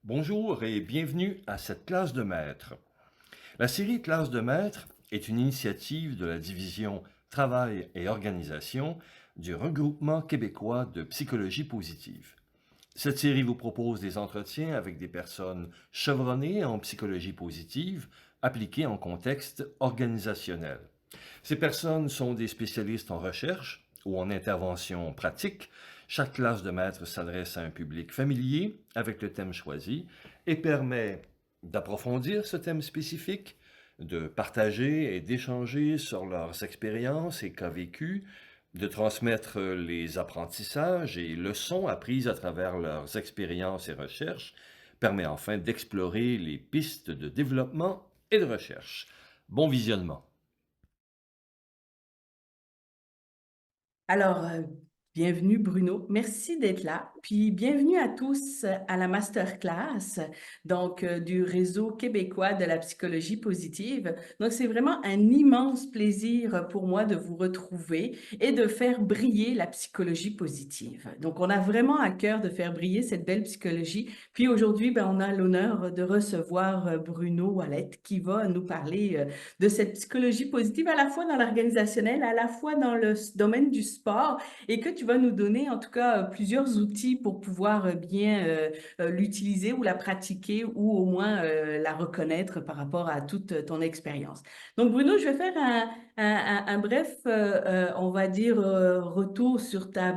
Bonjour et bienvenue à cette classe de maître. La série Classe de maître est une initiative de la division Travail et organisation du Regroupement québécois de psychologie positive. Cette série vous propose des entretiens avec des personnes chevronnées en psychologie positive appliquées en contexte organisationnel. Ces personnes sont des spécialistes en recherche ou en intervention pratique. Chaque classe de maître s'adresse à un public familier avec le thème choisi et permet d'approfondir ce thème spécifique, de partager et d'échanger sur leurs expériences et cas vécus, de transmettre les apprentissages et leçons apprises à travers leurs expériences et recherches, permet enfin d'explorer les pistes de développement et de recherche. Bon visionnement. Alors, bienvenue Bruno. Merci d'être là. Puis bienvenue à tous à la masterclass du réseau québécois de la psychologie positive. Donc, c'est vraiment un immense plaisir pour moi de vous retrouver et de faire briller la psychologie positive. Donc, on a vraiment à cœur de faire briller cette belle psychologie. Puis aujourd'hui, on a l'honneur de recevoir Bruno Wallet qui va nous parler de cette psychologie positive à la fois dans l'organisationnel, à la fois dans le domaine du sport et que tu vas nous donner en tout cas plusieurs outils pour pouvoir bien l'utiliser ou la pratiquer ou au moins la reconnaître par rapport à toute ton expérience. Donc Bruno, je vais faire un bref, on va dire, retour sur ta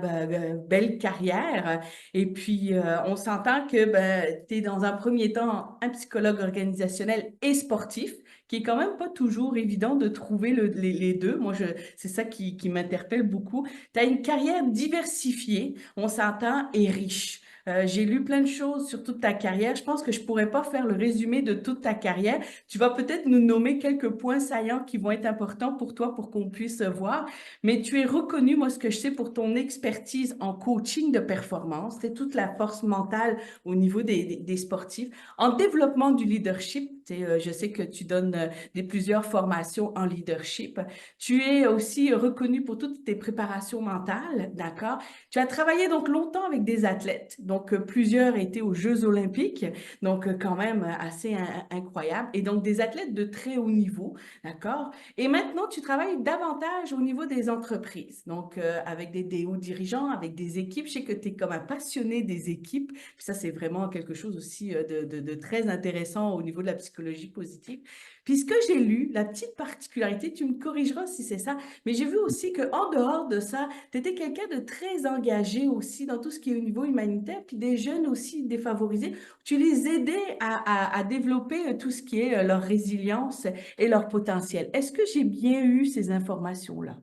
belle carrière. Et puis, on s'entend que tu es dans un premier temps un psychologue organisationnel et sportif qui est quand même pas toujours évident de trouver les deux. Moi, c'est ça qui m'interpelle beaucoup. Tu as une carrière diversifiée, on s'entend, et riche. J'ai lu plein de choses sur toute ta carrière. Je pense que je pourrais pas faire le résumé de toute ta carrière. Tu vas peut-être nous nommer quelques points saillants qui vont être importants pour toi pour qu'on puisse voir. Mais tu es reconnu, moi, ce que je sais, pour ton expertise en coaching de performance. C'est toute la force mentale au niveau des sportifs. En développement du leadership, je sais que tu donnes plusieurs formations en leadership. Tu es aussi reconnu pour toutes tes préparations mentales, d'accord? Tu as travaillé donc longtemps avec des athlètes, donc plusieurs étaient aux Jeux olympiques, donc quand même assez incroyable, et donc des athlètes de très haut niveau, d'accord? Et maintenant, tu travailles davantage au niveau des entreprises, donc avec des hauts dirigeants, avec des équipes. Je sais que tu es comme un passionné des équipes, puis ça, c'est vraiment quelque chose aussi de très intéressant au niveau de la psychologie positive. Puis ce que j'ai lu, la petite particularité, tu me corrigeras si c'est ça, mais j'ai vu aussi qu'en dehors de ça, tu étais quelqu'un de très engagé aussi dans tout ce qui est au niveau humanitaire, puis des jeunes aussi défavorisés. Tu les aidais à développer tout ce qui est leur résilience et leur potentiel. Est-ce que j'ai bien eu ces informations-là?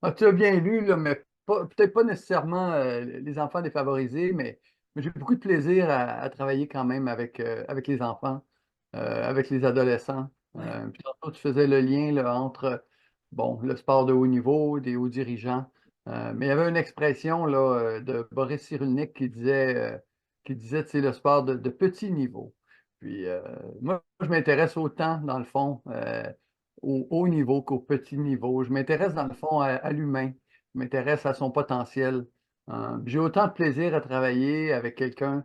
Ah, tu as bien lu, là, mais peut-être pas nécessairement les enfants défavorisés, mais j'ai beaucoup de plaisir à travailler quand même avec les enfants, avec les adolescents. Ouais. Puis tantôt, tu faisais le lien là, entre bon, le sport de haut niveau, des hauts dirigeants. Mais il y avait une expression là, de Boris Cyrulnik qui disait, c'est le sport de petit niveau. Puis moi, je m'intéresse autant, dans le fond, au haut niveau qu'au petit niveau. Je m'intéresse dans le fond à l'humain. Je m'intéresse à son potentiel. J'ai autant de plaisir à travailler avec quelqu'un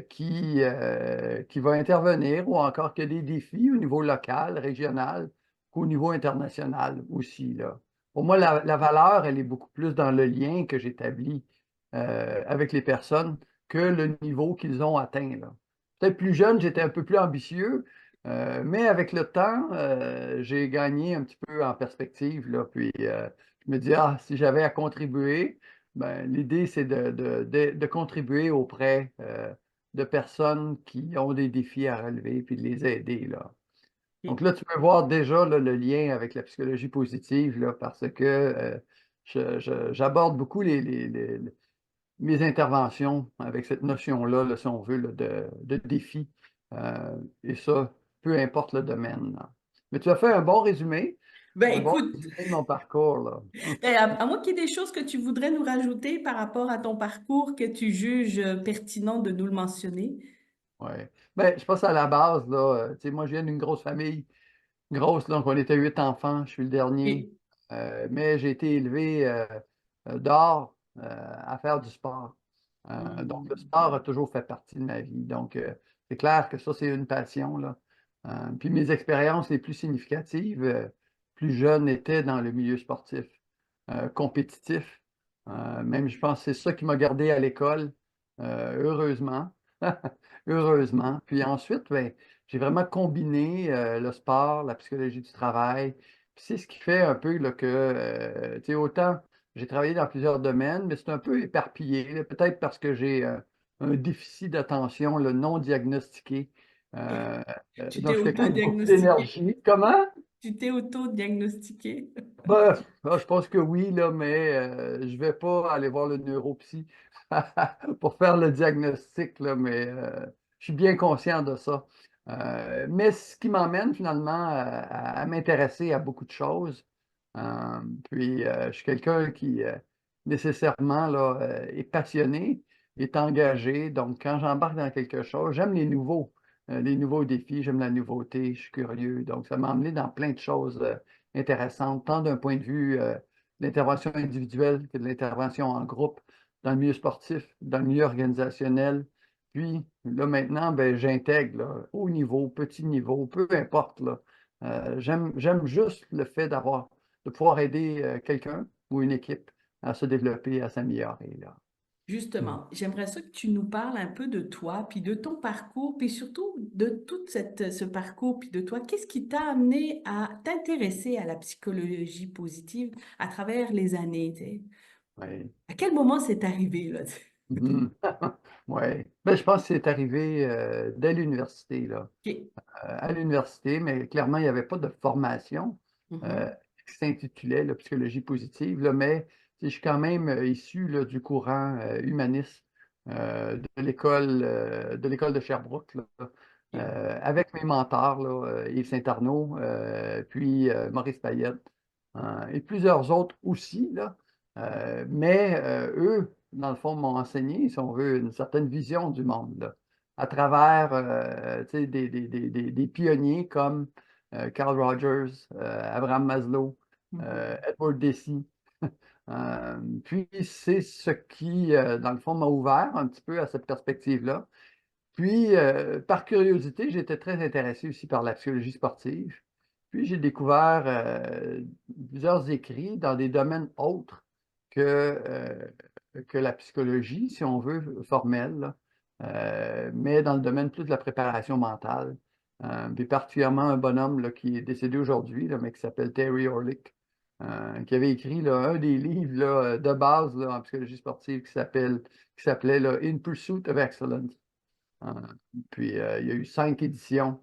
qui va intervenir ou encore qui a des défis au niveau local, régional, qu'au niveau international aussi, là. Pour moi, la valeur, elle est beaucoup plus dans le lien que j'établis avec les personnes que le niveau qu'ils ont atteint, là. Peut-être plus jeune, j'étais un peu plus ambitieux, mais avec le temps, j'ai gagné un petit peu en perspective, là, puis je me dis, ah, si j'avais à contribuer, ben, l'idée, c'est de contribuer auprès de personnes qui ont des défis à relever, puis de les aider, là. Donc là, tu peux voir déjà là, le lien avec la psychologie positive, là, parce que j'aborde beaucoup mes interventions avec cette notion-là, là, si on veut, là, de défi. Et ça, peu importe le domaine, là. Mais tu as fait un bon résumé, Ben un bon écoute, résumé de mon parcours, là. à moins qu'il y ait des choses que tu voudrais nous rajouter par rapport à ton parcours que tu juges pertinent de nous le mentionner. Ouais. Ben, je pense à la base, là, tu sais, moi, je viens d'une grosse famille, grosse, donc on était 8 enfants, je suis le dernier. Et, Mais j'ai été élevé dehors à faire du sport. Donc, le sport a toujours fait partie de ma vie. Donc, c'est clair que ça, c'est une passion, là. Puis mes expériences les plus significatives, plus jeune, étaient dans le milieu sportif, compétitif. Même, je pense que c'est ça qui m'a gardé à l'école, heureusement. Heureusement. Puis ensuite, ben, j'ai vraiment combiné le sport, la psychologie du travail. Puis c'est ce qui fait un peu là, que, tu sais, autant j'ai travaillé dans plusieurs domaines, mais c'est un peu éparpillé, là, peut-être parce que j'ai un déficit d'attention là, non diagnostiqué. Euh, Tu donc, t'es je suis quelqu'un avec beaucoup auto-diagnostiqué. d'énergie. Comment? Tu t'es auto-diagnostiqué. Ben, je pense que oui, là, mais je vais pas aller voir le neuropsy pour faire le diagnostic, là, mais je suis bien conscient de ça. Mais ce qui m'emmène finalement à m'intéresser à beaucoup de choses. Euh, Puis, je suis quelqu'un qui nécessairement là, est passionné, est engagé. Donc, quand j'embarque dans quelque chose, j'aime les nouveaux défis, j'aime la nouveauté, je suis curieux. Donc, ça m'a emmené dans plein de choses intéressante, tant d'un point de vue de l'intervention individuelle que de l'intervention en groupe, dans le milieu sportif, dans le milieu organisationnel. Puis là, maintenant, ben, j'intègre là, haut niveau, petit niveau, peu importe. Là. J'aime juste le fait de pouvoir aider quelqu'un ou une équipe à se développer, à s'améliorer. Là. Mm. Justement, j'aimerais ça que tu nous parles un peu de toi, puis de ton parcours, puis surtout de ce parcours, puis de toi. Qu'est-ce qui t'a amené à t'intéresser à la psychologie positive à travers les années, tu sais? Ouais. À quel moment c'est arrivé, là? Tu sais? Mhm. Ouais. Ben, je pense que c'est arrivé dès l'université, là. OK. À l'université, mais clairement, il n'y avait pas de formation Mhm. qui s'intitulait la psychologie positive, là, mais je suis quand même issu là, du courant humaniste de l'école de Sherbrooke, là, OK. avec mes mentors, là, Yves Saint-Arnaud, puis Maurice Payette, et plusieurs autres aussi, là. Mais eux, dans le fond, m'ont enseigné, si on veut, une certaine vision du monde, là à travers tu sais, des pionniers comme Carl Rogers, Abraham Maslow, Mhm. Edward Deci. Puis c'est ce qui, dans le fond, m'a ouvert un petit peu à cette perspective-là. Puis, par curiosité, j'étais très intéressé aussi par la psychologie sportive. Puis, j'ai découvert plusieurs écrits dans des domaines autres que la psychologie, si on veut, formelle, là. Mais dans le domaine plus de la préparation mentale. Puis particulièrement un bonhomme là, qui est décédé aujourd'hui, là, mais qui s'appelle Terry Orlick, qui avait écrit là, un des livres là, de base là, en psychologie sportive qui s'appelait là, In Pursuit of Excellence. Euh, Puis il y a eu 5 éditions.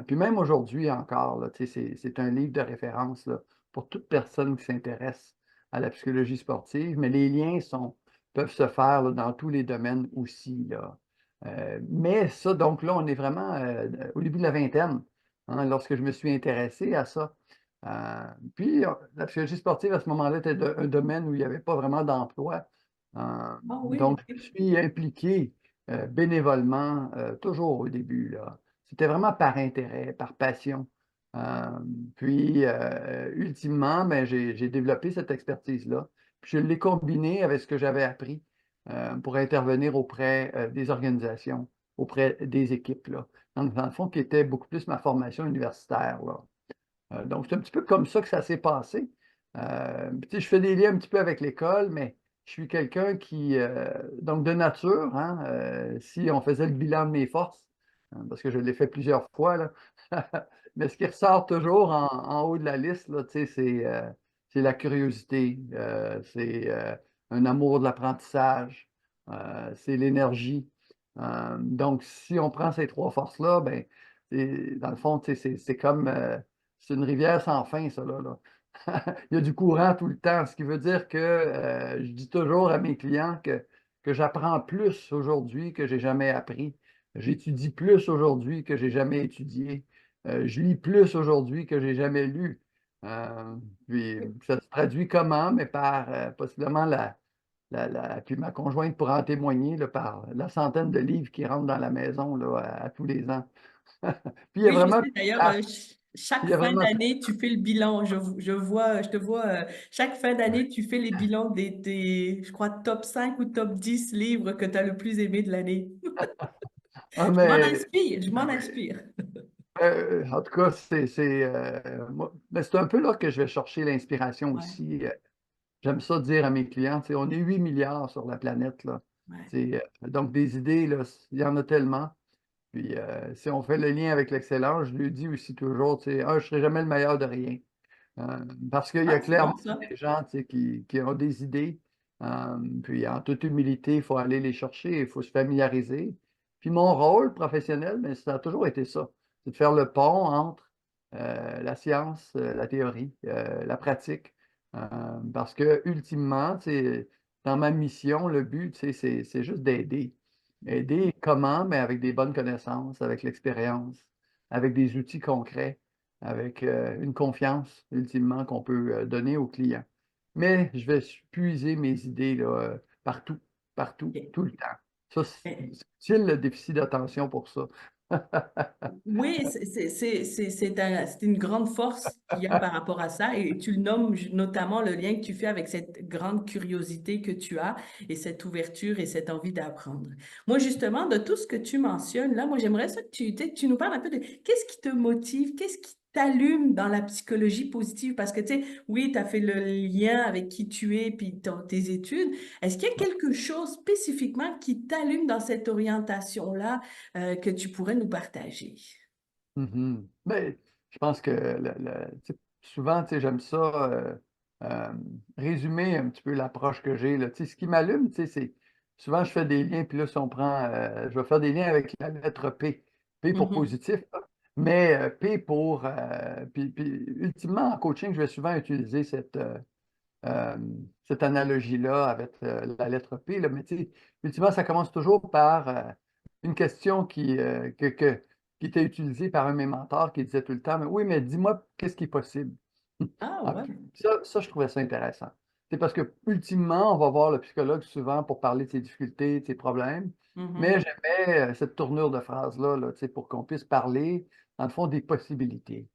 Puis même aujourd'hui encore, là, c'est un livre de référence là, pour toute personne qui s'intéresse à la psychologie sportive, mais les liens peuvent se faire là, dans tous les domaines aussi. Là. Mais ça, donc là, on est vraiment au début de la vingtaine, hein, lorsque je me suis intéressé à ça. Puis la psychologie sportive, à ce moment-là, était un domaine où il n'y avait pas vraiment d'emploi. Ah oui, Donc, je me OK. suis impliqué bénévolement, toujours au début, là. C'était vraiment par intérêt, par passion. Euh, Puis, ultimement, ben, j'ai développé cette expertise-là. Puis, je l'ai combinée avec ce que j'avais appris pour intervenir auprès des organisations, auprès des équipes, là. Dans le fond, qui était beaucoup plus ma formation universitaire, là. Donc, c'est un petit peu comme ça que ça s'est passé. Puis, tu sais, je fais des liens un petit peu avec l'école, mais je suis quelqu'un qui, donc de nature, hein, si on faisait le bilan de mes forces, hein, parce que je l'ai fait plusieurs fois, là, mais ce qui ressort toujours en haut de la liste, là, tu sais, c'est la curiosité, c'est un amour de l'apprentissage, c'est l'énergie. Donc, si on prend ces 3 forces-là, ben, dans le fond, tu sais, c'est comme c'est une rivière sans fin, ça, là. Il y a du courant tout le temps, ce qui veut dire que je dis toujours à mes clients que j'apprends plus aujourd'hui que j'ai jamais appris. J'étudie plus aujourd'hui que j'ai jamais étudié. Je lis plus aujourd'hui que j'ai jamais lu. Euh, Puis ça se traduit comment? Mais par possiblement puis ma conjointe pourra en témoigner là, par la centaine de livres qui rentrent dans la maison là, à tous les ans. Puis il y a Oui, je vraiment sais d'ailleurs, ah, Chaque Il y a fin vraiment ça. d'année, tu fais le bilan. Je te vois, chaque fin d'année, tu fais les bilans je crois, top 5 ou top 10 livres que tu as le plus aimé de l'année. Ah, Je m'en mais inspire, je m'en inspire. en tout cas, mais c'est un peu là que je vais chercher l'inspiration Ouais, aussi. J'aime ça dire à mes clients, tu sais, on est 8 milliards sur la planète, là. ouais. Donc, des idées, là, il y en a tellement. Puis, si on fait le lien avec l'excellence, je lui dis aussi toujours, tu sais, je ne serai jamais le meilleur de rien. Parce qu'il y Ah, a c'est bon clairement ça. des gens, tu sais, qui ont des idées. Puis, en toute humilité, il faut aller les chercher, il faut se familiariser. Puis, mon rôle professionnel, mais ça a toujours été ça. C'est de faire le pont entre la science, la théorie, la pratique. Parce que, ultimement, tu sais, dans ma mission, le but, tu sais, c'est juste d'aider. Aider comment? Mais avec des bonnes connaissances, avec l'expérience, avec des outils concrets, avec une confiance, ultimement, qu'on peut donner aux clients. Mais je vais puiser mes idées là, partout, partout, Ok. tout le temps. Ça, Eh, c'est le déficit d'attention pour ça. oui, c'est une grande force qu'il y a par rapport à ça et tu le nommes notamment le lien que tu fais avec cette grande curiosité que tu as et cette ouverture et cette envie d'apprendre. Moi, justement, de tout ce que tu mentionnes là, moi, j'aimerais ça que tu nous parles un peu de qu'est-ce qui te motive, qu'est-ce qui t'allume dans la psychologie positive parce que, tu sais, oui, tu as fait le lien avec qui tu es puis tes études. Est-ce qu'il y a quelque chose spécifiquement qui t'allume dans cette orientation-là? Que tu pourrais nous partager. Mhm. Ben, je pense que tu sais, souvent, tu sais, j'aime ça euh, résumer un petit peu l'approche que j'ai, là. Tu sais, ce qui m'allume, tu sais, c'est souvent je fais des liens, puis là, si on prend, je vais faire des liens avec la lettre P. P pour Mhm. positif, là, mais P pour. Puis, ultimement, en coaching, je vais souvent utiliser euh, cette analogie-là avec la lettre P, là, mais tu sais, ultimement, ça commence toujours par une question qui était utilisée par un de mes mentors qui disait tout le temps, mais oui, mais dis-moi, qu'est-ce qui est possible? Ah Ah, ouais. puis ça, je trouvais ça intéressant. C'est parce que, ultimement, on va voir le psychologue souvent pour parler de ses difficultés, de ses problèmes, Mhm. mais j'aimais cette tournure de phrase-là, là, tu sais, pour qu'on puisse parler, dans le fond, des possibilités.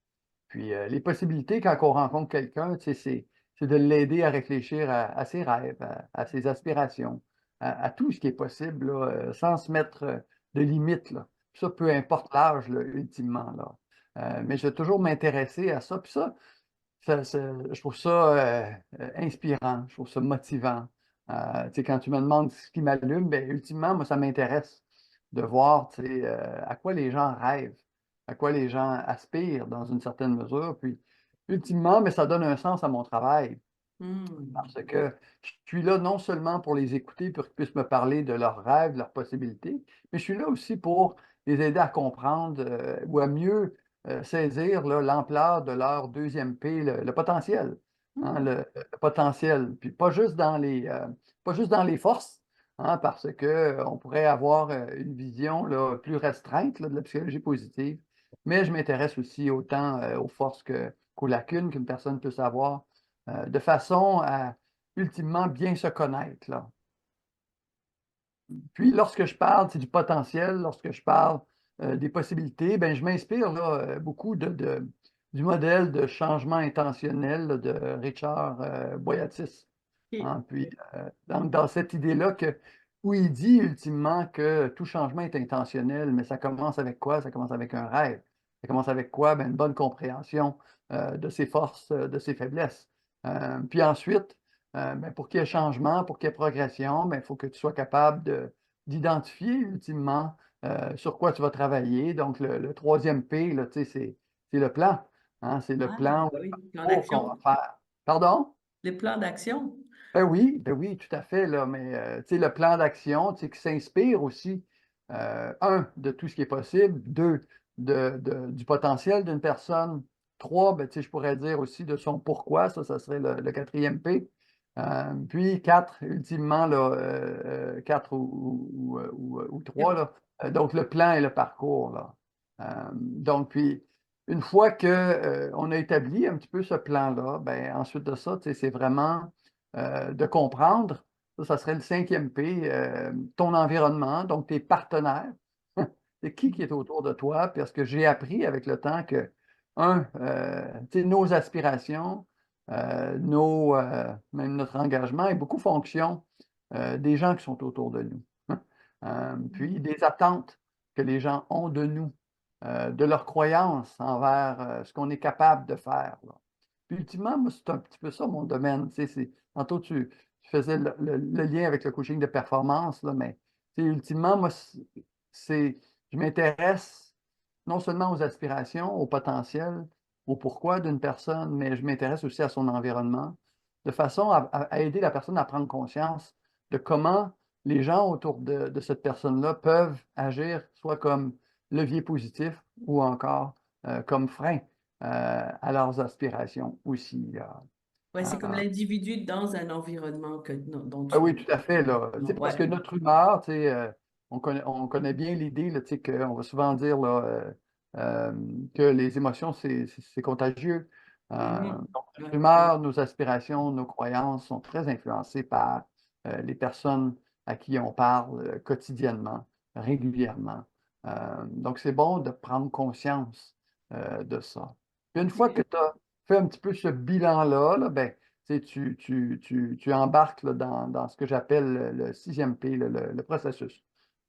Puis les possibilités, quand on rencontre quelqu'un, tu sais, c'est de l'aider à réfléchir à ses rêves, à ses aspirations, à tout ce qui est possible, là, sans se mettre de limites, là. Ça, peu importe l'âge, là, ultimement, là. Mais je vais toujours m'intéresser à ça. Puis je trouve ça inspirant, je trouve ça motivant. Tu sais, quand tu me demandes ce qui m'allume, ben, ultimement, moi, ça m'intéresse de voir, tu sais, à quoi les gens rêvent, à quoi les gens aspirent dans une certaine mesure. Puis, ultimement, mais ça donne un sens à mon travail Mhm. parce que je suis là non seulement pour les écouter, pour qu'ils puissent me parler de leurs rêves, de leurs possibilités, mais je suis là aussi pour les aider à comprendre ou à mieux saisir là, l'ampleur de leur deuxième P, le potentiel. Hein, Mhm. le potentiel. Puis pas juste dans les forces, hein, parce que on pourrait avoir une vision là, plus restreinte là, de la psychologie positive, mais je m'intéresse aussi autant aux forces qu'aux lacunes qu'une personne peut avoir de façon à ultimement bien se connaître, là. Puis lorsque je parle, c'est du potentiel, lorsque je parle des possibilités, ben, je m'inspire là, beaucoup du modèle de changement intentionnel là, de Richard Boyatis. Ok. Hein. Puis dans cette idée-là où il dit ultimement que tout changement est intentionnel, mais ça commence avec quoi? Ça commence avec un rêve. Ça commence avec quoi? Ben, une bonne compréhension de ses forces, de ses faiblesses. Puis ensuite, ben, pour qu'il y ait changement, pour qu'il y ait progression, ben, il faut que tu sois capable d'identifier ultimement sur quoi tu vas travailler. Donc, le troisième P, là, tu sais, c'est le plan. Hein. C'est le Ah, plan bah ou le oui, plan parcours qu'on va d'action. faire. Pardon? Les plans d'action. Ben oui, tout à fait, là, mais tu sais, le plan d'action, tu sais, qui s'inspire aussi, un, de tout ce qui est possible, deux, du potentiel d'une personne, trois, ben, tu sais, je pourrais dire aussi de son pourquoi, ça serait le quatrième P. Puis quatre, ultimement, là, quatre ou trois, Yep. là, donc le plan et le parcours, là. Donc, puis, une fois que, on a établi un petit peu ce plan-là, ben, ensuite de ça, tu sais, c'est vraiment de comprendre, ça serait le cinquième P, ton environnement, donc tes partenaires. C'est qui est autour de toi? Parce que j'ai appris avec le temps que nos aspirations, même notre engagement est beaucoup fonction des gens qui sont autour de nous. Puis des attentes que les gens ont de nous, de leurs croyances envers ce qu'on est capable de faire, là. Puis ultimement, moi, c'est un petit peu ça mon domaine. Tantôt, tu faisais le lien avec le coaching de performance, là, mais ultimement, moi, je m'intéresse non seulement aux aspirations, au potentiel, au pourquoi d'une personne, mais je m'intéresse aussi à son environnement, de façon à aider la personne à prendre conscience de comment les gens autour de cette personne-là peuvent agir soit comme levier positif ou encore comme frein à leurs aspirations aussi. Ouais, c'est comme Euh, l'individu dans un environnement dont ah tu... oui, tout à fait, là. Ouais. Parce que notre humeur, on connaît bien l'idée là, qu'on va souvent dire là, euh, que les émotions, c'est contagieux. Mhm. Donc, notre Ouais. humeur, nos aspirations, nos croyances sont très influencées par les personnes à qui on parle quotidiennement, régulièrement. Donc, c'est bon de prendre conscience de ça. Puis une fois que tu as fait un petit peu ce bilan-là, là, ben, tu embarques là, dans ce que j'appelle le 6e P, le processus.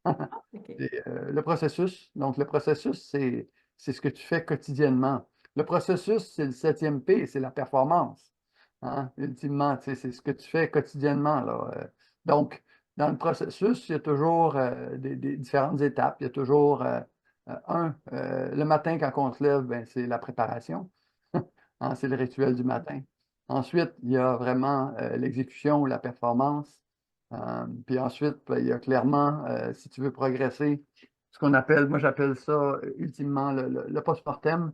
OK. Le processus, donc le processus, c'est ce que tu fais quotidiennement. Le processus, c'est le 7e P, c'est la performance. Hein. Ultimement, c'est ce que tu fais quotidiennement, là. Donc, dans le processus, il y a toujours des différentes étapes. Il y a toujours, le matin, quand on se lève, ben, c'est la préparation. Hein, c'est le rituel du matin. Ensuite, il y a vraiment l'exécution ou la performance. Puis ensuite, ben, il y a clairement, si tu veux progresser, ce qu'on appelle, moi j'appelle ça ultimement le post-mortem.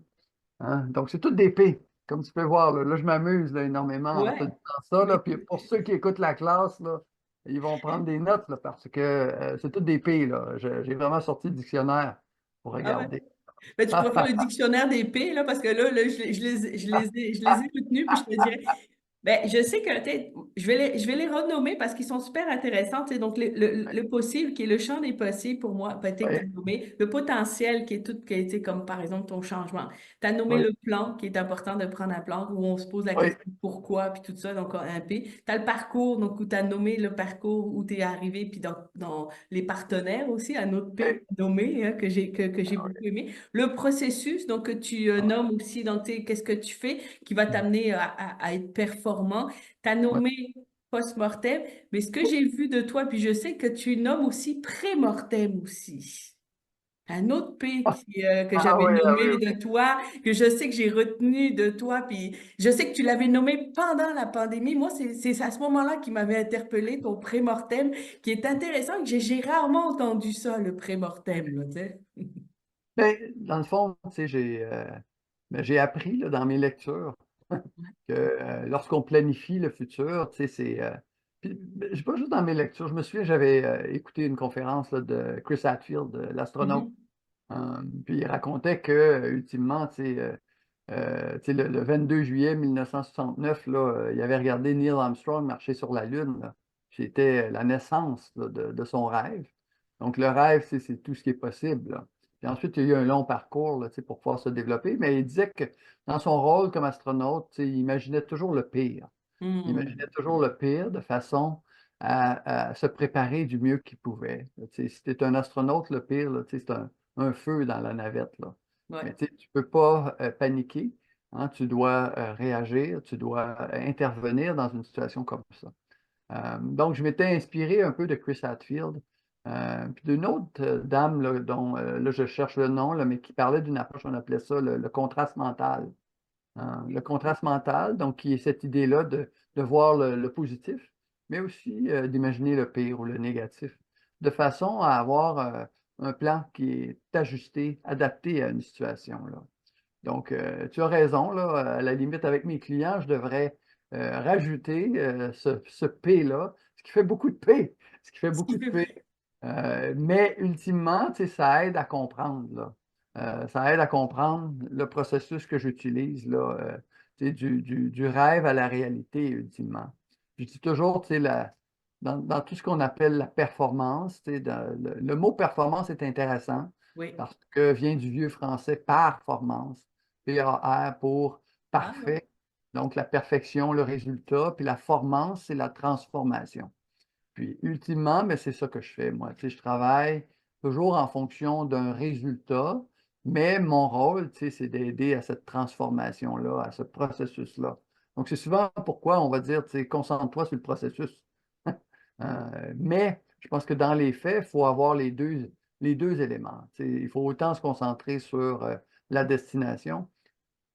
Hein. Donc, c'est toutes des P, comme tu peux voir. Là, je m'amuse là, énormément en te Ouais. disant ça. Là. Puis pour ceux qui écoutent la classe, là, ils vont prendre des notes là, parce que c'est toutes des P. Là. J'ai vraiment sorti le dictionnaire pour Ah ouais. regarder. Ben, tu pourrais faire le dictionnaire des P, là, parce que là, je les ai retenus, puis je te dirais, ben, je sais que je vais les renommer parce qu'ils sont super intéressants. Tu sais. Donc, le possible, qui est le champ des possibles pour moi, peut-être que tu Oui, as nommé. Le potentiel, qui est tout, qui a été comme par exemple ton changement. Tu as nommé oui, le plan, qui est important de prendre un plan où on se pose la oui, question pourquoi, puis tout ça, donc un P. Tu as le parcours, donc où tu as nommé le parcours où tu es arrivé, puis dans les partenaires aussi, un autre P oui, nommé, hein, que j'ai beaucoup aimé. Le processus, donc que tu nommes aussi, donc tu sais, qu'est-ce que tu fais qui va t'amener à être performant. Tu as oui. nommé post-mortem, mais ce que j'ai vu de toi, puis je sais que tu nommes aussi pré-mortem aussi. Un autre P que Ah j'avais oui, ah oui, nommé oui. de toi, que je sais que j'ai retenu de toi, puis je sais que tu l'avais nommé pendant la pandémie. Moi, c'est à ce moment-là qui m'avait interpellé ton pré-mortem, qui est intéressant, que j'ai rarement entendu ça, le pré-mortem, là, tu sais. Ben, dans le fond, tu sais, j'ai appris là, dans mes lectures que lorsqu'on planifie le futur, tu sais, puis, ben, j'ai pas juste dans mes lectures, je me souviens, j'avais écouté une conférence là, de Chris Hadfield, l'astronaute. Mhm. Puis il racontait que, ultimement, tu sais, le 22 juillet 1969, là, il avait regardé Neil Armstrong marcher sur la Lune, là. C'était la naissance là, de son rêve. Donc, le rêve, c'est tout ce qui est possible, là. Puis ensuite, il y a eu un long parcours là, tu sais, pour pouvoir se développer, mais il disait que dans son rôle comme astronaute, tu sais, il imaginait toujours le pire. Il imaginait Mhm. toujours le pire de façon à se préparer du mieux qu'il pouvait. Tu sais, si tu es un astronaute, le pire, là, tu sais, c'est un feu dans la navette, là. Ouais. Mais tu ne peux pas paniquer. Hein, tu dois réagir, tu dois intervenir dans une situation comme ça. Donc, je m'étais inspiré un peu de Chris Hadfield, puis d'une autre dame là, dont là, je cherche le nom, là, mais qui parlait d'une approche, on appelait ça le contraste mental. Le contraste mental, donc qui est cette idée-là de voir le positif, mais aussi d'imaginer le pire ou le négatif, de façon à avoir un plan qui est ajusté, adapté à une situation, là. Donc, tu as raison, là, à la limite, avec mes clients, je devrais rajouter ce P-là, ce qui fait beaucoup de P, ce qui fait Ce beaucoup qui de fait... P. Mais ultimement, tu sais, ça aide à comprendre, là. Ça aide à comprendre le processus que j'utilise, là, tu sais, du rêve à la réalité, ultimement. Je dis toujours, tu sais, dans tout ce qu'on appelle la performance, tu sais, le mot performance est intéressant Oui. parce que vient du vieux français performance. PAR pour Ah, parfait. Donc, la perfection, le résultat, puis la formance, c'est la transformation. Puis, ultimement, mais c'est ça que je fais, moi. Tu sais, je travaille toujours en fonction d'un résultat, mais mon rôle, tu sais, c'est d'aider à cette transformation-là, à ce processus-là. Donc, c'est souvent pourquoi on va dire, tu sais, concentre-toi sur le processus. Mais je pense que dans les faits, il faut avoir les deux éléments. Tu sais, il faut autant se concentrer sur la destination.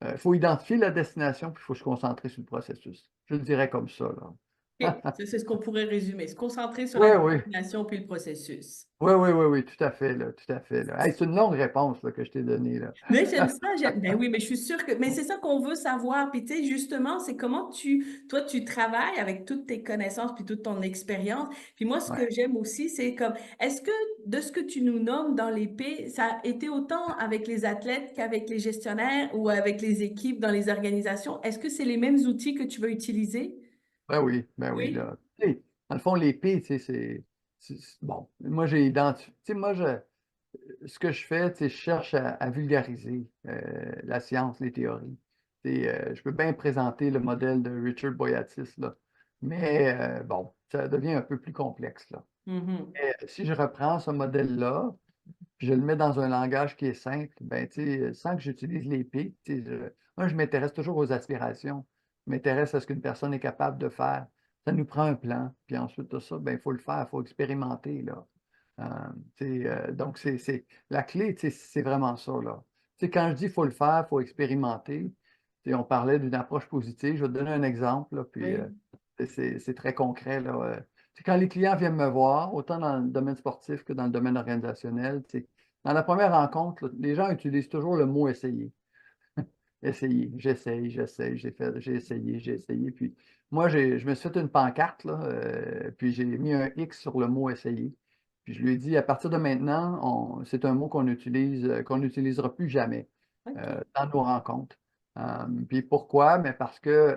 Il faut identifier la destination, puis il faut se concentrer sur le processus. Je le dirais comme ça, là. OK. Ça, c'est ce qu'on pourrait résumer. Se concentrer sur Oui, la oui. destination puis le processus. Oui, oui, oui, oui, tout à fait, là, tout à fait, là. Hey, c'est une longue réponse là, que je t'ai donnée, là. Mais j'aime ça, ben oui, mais je suis sûre que, mais c'est ça qu'on veut savoir. Puis tu sais, justement, c'est comment toi, tu travailles avec toutes tes connaissances puis toute ton expérience. Puis moi, ce que Ouais. j'aime aussi, c'est comme, est-ce que de ce que tu nous nommes dans l'épée, ça a été autant avec les athlètes qu'avec les gestionnaires ou avec les équipes dans les organisations? Est-ce que c'est les mêmes outils que tu vas utiliser? Ben oui, Oui. là. Tu sais, dans le fond, l'épée, tu sais, bon, moi, j'ai identifié, tu sais, ce que je fais, tu sais, je cherche à vulgariser la science, les théories. Tu sais, je peux bien présenter le modèle de Richard Boyatis, là, mais bon, ça devient un peu plus complexe, là. Mhm. Si je reprends ce modèle-là, puis je le mets dans un langage qui est simple, ben, tu sais, sans que j'utilise l'épée, tu sais, moi, je m'intéresse toujours aux aspirations. Je m'intéresse à ce qu'une personne est capable de faire. Ça nous prend un plan, puis ensuite de ça, ben, il faut le faire, il faut expérimenter, là. Euh, donc, la clé, tu sais, c'est vraiment ça, là. Tu sais, quand je dis qu'il faut le faire, il faut expérimenter, tu sais, on parlait d'une approche positive. Je vais te donner un exemple, là, puis Oui. c'est très concret, là. C'est quand les clients viennent me voir, autant dans le domaine sportif que dans le domaine organisationnel, tu sais, dans la première rencontre, là, les gens utilisent toujours le mot essayer. Essayer, j'essaye, j'essaye, j'ai essayé. Puis moi, je me suis fait une pancarte, là, puis j'ai mis un X sur le mot essayer. Puis je lui ai dit, à partir de maintenant, c'est un mot qu'on utilise, qu'on n'utilisera plus jamais OK. dans nos rencontres. Puis pourquoi? Mais parce que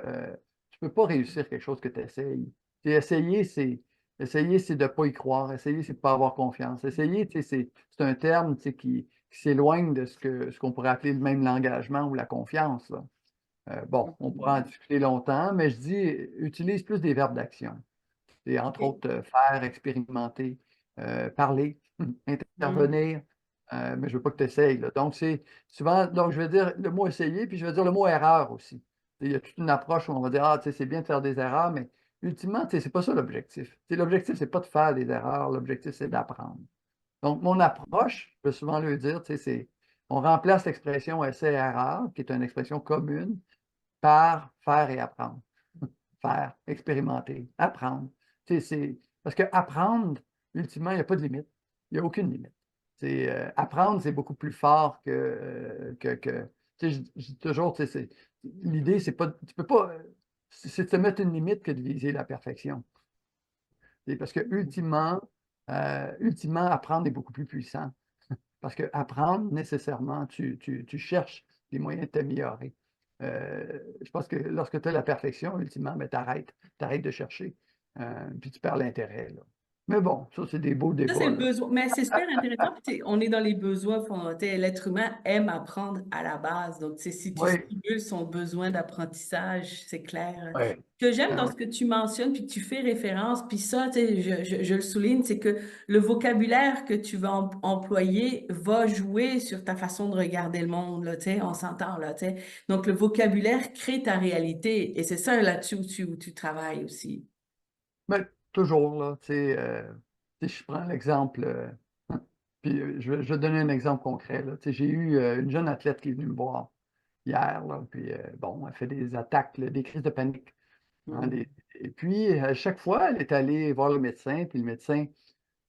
tu ne peux pas réussir quelque chose que tu essayes. Essayer, c'est de ne pas y croire. Essayer, c'est de ne pas avoir confiance. Essayer, tu sais, c'est un terme, tu sais, qui s'éloigne de ce qu'on pourrait appeler le même l'engagement ou la confiance, là. Bon, on pourra en discuter longtemps, mais je dis, utilise plus des verbes d'action. Et entre OK. autres, faire, expérimenter, parler, Mhm. intervenir, mais je ne veux pas que tu essayes, là. Donc, c'est souvent, donc je vais dire le mot essayer, puis je vais dire le mot erreur aussi. Il y a toute une approche où on va dire, ah, tu sais, c'est bien de faire des erreurs, mais ultimement, tu sais, c'est pas ça l'objectif. Tu sais, l'objectif, c'est pas de faire des erreurs, l'objectif, c'est d'apprendre. Donc, mon approche, je peux souvent le dire, tu sais, on remplace l'expression essai-erreur, qui est une expression commune, par faire et apprendre. Faire, expérimenter, apprendre. Tu sais, parce que apprendre, ultimement, il n'y a pas de limite. Il n'y a aucune limite. Apprendre, c'est beaucoup plus fort tu sais, je dis toujours, tu sais, l'idée, c'est pas, tu peux pas, c'est de se mettre une limite que de viser la perfection. Parce que ultimement, apprendre est beaucoup plus puissant. Parce que apprendre, nécessairement, tu cherches des moyens de t'améliorer. Je pense que lorsque tu as la perfection, ultimement, ben, tu arrêtes de chercher. Puis tu perds l'intérêt, là. Mais bon, ça, c'est des beaux Ça, c'est débats, le là. besoin. Mais c'est super intéressant. Puis, tu sais, on est dans les besoins fondamentaux. L'être humain aime apprendre à la base. Donc, tu sais, si tu Oui, stimules son besoin d'apprentissage, c'est clair. oui, Ce que j'aime ben dans oui. ce que tu mentionnes, puis que tu fais référence, puis ça, tu sais, je le souligne, c'est que le vocabulaire que tu vas employer va jouer sur ta façon de regarder le monde, là, tu sais, on s'entend, là, tu sais. Donc, le vocabulaire crée ta réalité. Et c'est ça là-dessus où tu travailles aussi. Mais toujours, là, tu sais, je prends l'exemple, puis je vais donner un exemple concret, là. Tu sais, j'ai eu une jeune athlète qui est venue me voir hier, là, puis bon, elle fait des attaques, là, des crises de panique. Hein, Mhm. et puis, à chaque fois, elle est allée voir le médecin, puis le médecin,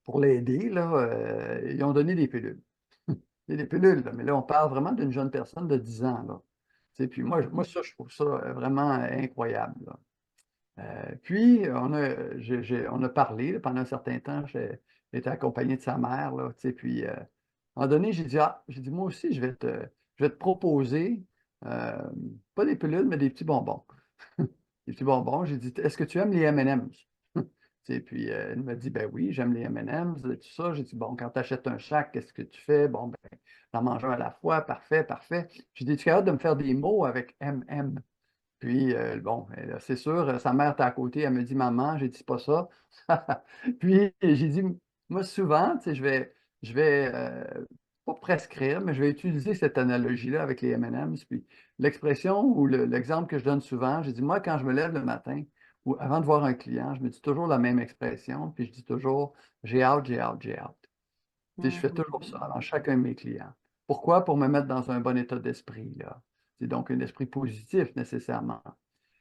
pour l'aider, là, ils ont donné des pilules. Il y a des pilules, là, mais là, on parle vraiment d'une jeune personne de 10 ans, là. Tu sais, puis moi, ça, je trouve ça vraiment incroyable, là. Puis, on a parlé là, pendant un certain temps. J'ai été accompagné de sa mère, là, tu sais, puis, à un moment donné, j'ai dit, moi aussi, je vais te proposer, euh, pas des pilules, mais des petits bonbons. Des petits bonbons. J'ai dit, est-ce que tu aimes les M&M's? Tu sais, puis elle m'a dit, ben oui, j'aime les M&M's, tout ça. J'ai dit, bon, quand tu achètes un sac, qu'est-ce que tu fais? Bon, ben, j'en mange un à la fois, parfait, parfait. J'ai dit, tu es capable de me faire des mots avec M&M? Puis, bon, c'est sûr, sa mère était à côté, elle me dit, maman, j'ai dit, c'est pas ça. Puis, j'ai dit, moi, souvent, tu sais, je vais pas prescrire, mais je vais utiliser cette analogie-là avec les M&M's. Puis, l'expression ou l'exemple que je donne souvent, j'ai dit, moi, quand je me lève le matin ou avant de voir un client, je me dis toujours la même expression, puis je dis toujours, j'ai hâte, j'ai hâte, j'ai hâte. Tu sais, je fais toujours ça dans chacun de mes clients. Pourquoi? Pour me mettre dans un bon état d'esprit, là. C'est donc un esprit positif nécessairement.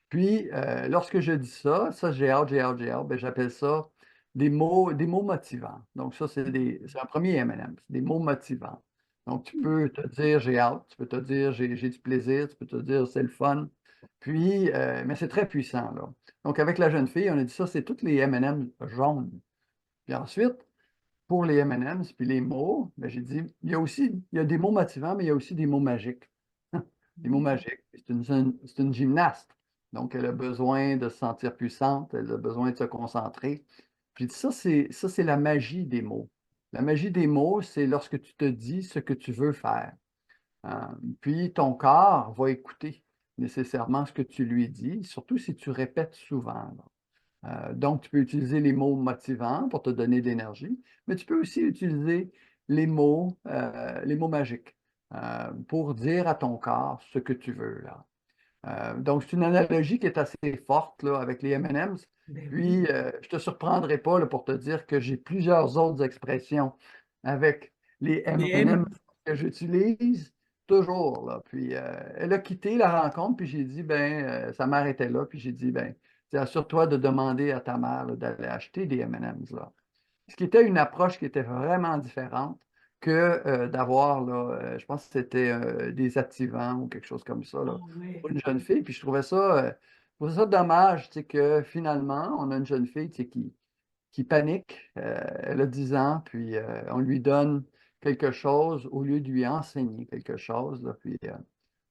Puis, lorsque je dis ça, j'ai hâte, j'ai hâte, j'ai hâte, ben, j'appelle ça des mots motivants. Donc, ça, c'est un premier M&M, c'est des mots motivants. Donc, tu peux te dire j'ai hâte, tu peux te dire j'ai du plaisir, tu peux te dire c'est le fun. Puis, mais c'est très puissant, là. Donc, avec la jeune fille, on a dit ça, c'est toutes les M&M jaunes. Puis ensuite, pour les M&M's, puis les mots, ben, j'ai dit, il y a des mots motivants, mais il y a aussi des mots magiques. Des mots magiques. C'est une gymnaste. Donc, elle a besoin de se sentir puissante, elle a besoin de se concentrer. Puis ça, c'est la magie des mots. La magie des mots, c'est lorsque tu te dis ce que tu veux faire. Euh, Puis ton corps va écouter nécessairement ce que tu lui dis, surtout si tu répètes souvent, là. Donc, tu peux utiliser les mots motivants pour te donner de l'énergie, mais tu peux aussi utiliser les mots magiques pour dire à ton corps ce que tu veux, là. Donc, c'est une analogie qui est assez forte là, avec les M&M's. Ben oui. Puis, je ne te surprendrai pas là, pour te dire que j'ai plusieurs autres expressions avec les Les M&M's M. que j'utilise toujours, là. Puis, elle a quitté la rencontre, puis j'ai dit, ben, sa mère était là, puis j'ai dit, ben, assure-toi de demander à ta mère là, d'aller acheter des M&M's, là. Ce qui était une approche qui était vraiment différente que d'avoir, là, je pense que c'était des activants ou quelque chose comme ça, Ah là, ouais. pour une jeune fille. Puis je trouvais ça dommage, tu sais, que finalement, on a une jeune fille, tu sais, qui panique. Elle a 10 ans, puis on lui donne quelque chose au lieu de lui enseigner quelque chose, là. Puis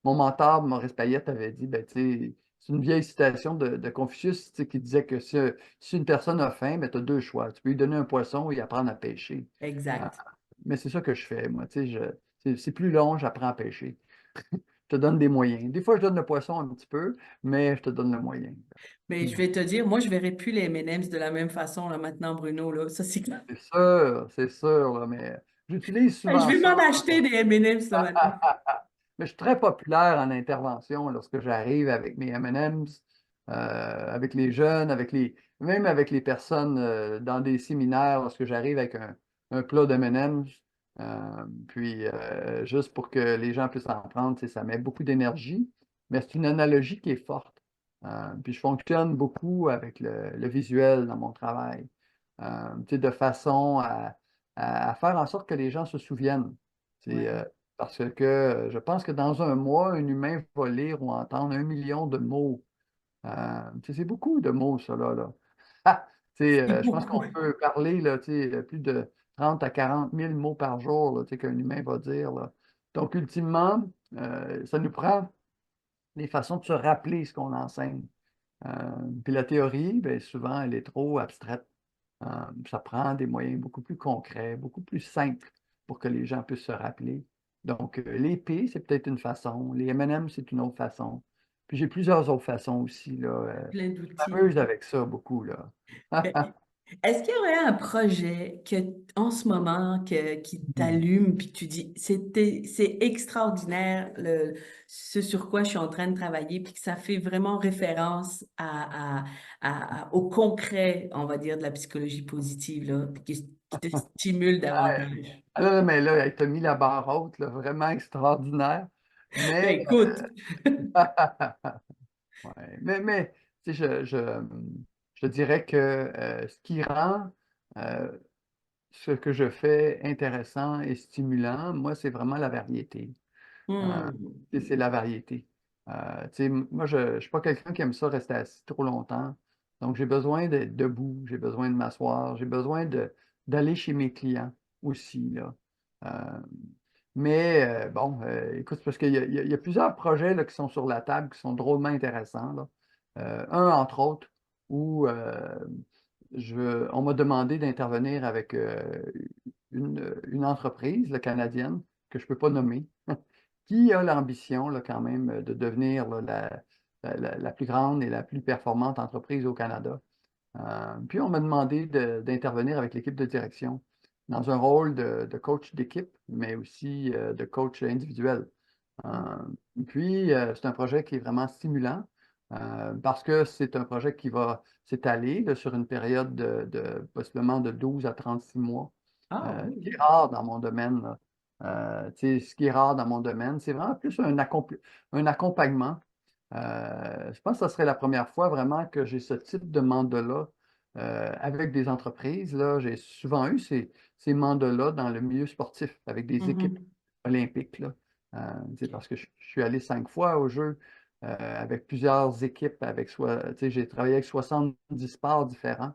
mon mentor, Maurice Payette, avait dit, ben, tu sais, c'est une vieille citation de Confucius, tu sais, qui disait que si une personne a faim, ben, tu as deux choix. Tu peux lui donner un poisson ou lui apprendre à pêcher. Euh, Exact. mais c'est ça que je fais, moi. Tu sais, c'est plus long, j'apprends à pêcher. Je te donne des moyens. Des fois, je donne le poisson un petit peu, mais je te donne le moyen. Mais je vais te dire, moi, je ne verrai plus les M&M's de la même façon là, maintenant, Bruno. Là. Ça, c'est clair. C'est sûr, là, mais j'utilise Je souvent vais m'en ça. acheter des M&M's là, maintenant. Mais je suis très populaire en intervention lorsque j'arrive avec mes M&M's, avec les jeunes, même avec les personnes dans des séminaires, lorsque j'arrive avec un plat de M&M's, puis juste pour que les gens puissent en prendre, tu sais, ça met beaucoup d'énergie, mais c'est une analogie qui est forte. Puis je fonctionne beaucoup avec le visuel dans mon travail, tu sais, de façon à faire en sorte que les gens se souviennent. C'est, Ouais. parce que je pense que dans un mois, un humain va lire ou entendre 1 million de mots. Tu sais, c'est beaucoup de mots, ça, là. Ah! Tu sais, C'est je pense beaucoup. qu'on peut parler là, tu sais, plus de 30 à 40 000 mots par jour là, tu sais, qu'un humain va dire, là. Donc, ultimement, ça nous prend des façons de se rappeler ce qu'on enseigne. Puis la théorie, bien, souvent, elle est trop abstraite. Euh, Ça prend des moyens beaucoup plus concrets, beaucoup plus simples pour que les gens puissent se rappeler. Donc, les P, c'est peut-être une façon. Les M&M, c'est une autre façon. Puis j'ai plusieurs autres façons aussi, là. Plein Je d'outils. m'amuse avec ça beaucoup, là. Ben, est-ce qu'il y aurait un projet que, en ce moment qui t'allume puis que tu dis c'est extraordinaire ce sur quoi je suis en train de travailler puis que ça fait vraiment référence au concret, on va dire, de la psychologie positive là, puis qui te stimule davantage? Ah là, mais là, elle t'a mis la barre haute, là, vraiment extraordinaire. Mais, Ben écoute, ouais, mais tu sais, je dirais que ce qui rend euh, ce que je fais intéressant et stimulant, moi, c'est vraiment la variété. Euh, hmm, c'est la variété. Tu sais, moi, je ne suis pas quelqu'un qui aime ça rester assis trop longtemps. Donc, j'ai besoin d'être debout, j'ai besoin de m'asseoir, j'ai besoin d'aller chez mes clients aussi, là. Euh, mais bon, écoute, parce qu'il y a, il y a plusieurs projets là, qui sont sur la table qui sont drôlement intéressants, là. Un, entre autres, où on m'a demandé d'intervenir avec une entreprise là, canadienne que je ne peux pas nommer, qui a l'ambition là, quand même de devenir là, la plus grande et la plus performante entreprise au Canada. Puis on m'a demandé d'intervenir avec l'équipe de direction dans un rôle de coach d'équipe, mais aussi de coach individuel. C'est un projet qui est vraiment stimulant parce que c'est un projet qui va s'étaler là, sur une période possiblement de 12 à 36 mois, Ah ce qui oui. est rare dans mon domaine. Là. Ce qui est rare dans mon domaine, c'est vraiment plus un accompagnement. Je pense que ce serait la première fois vraiment que j'ai ce type de mandat-là avec des entreprises. Là, j'ai souvent eu ces mandats-là dans le milieu sportif avec des équipes Mhm. olympiques. Là. Parce que je suis allé 5 fois aux Jeux avec plusieurs équipes, j'ai travaillé avec 70 sports différents.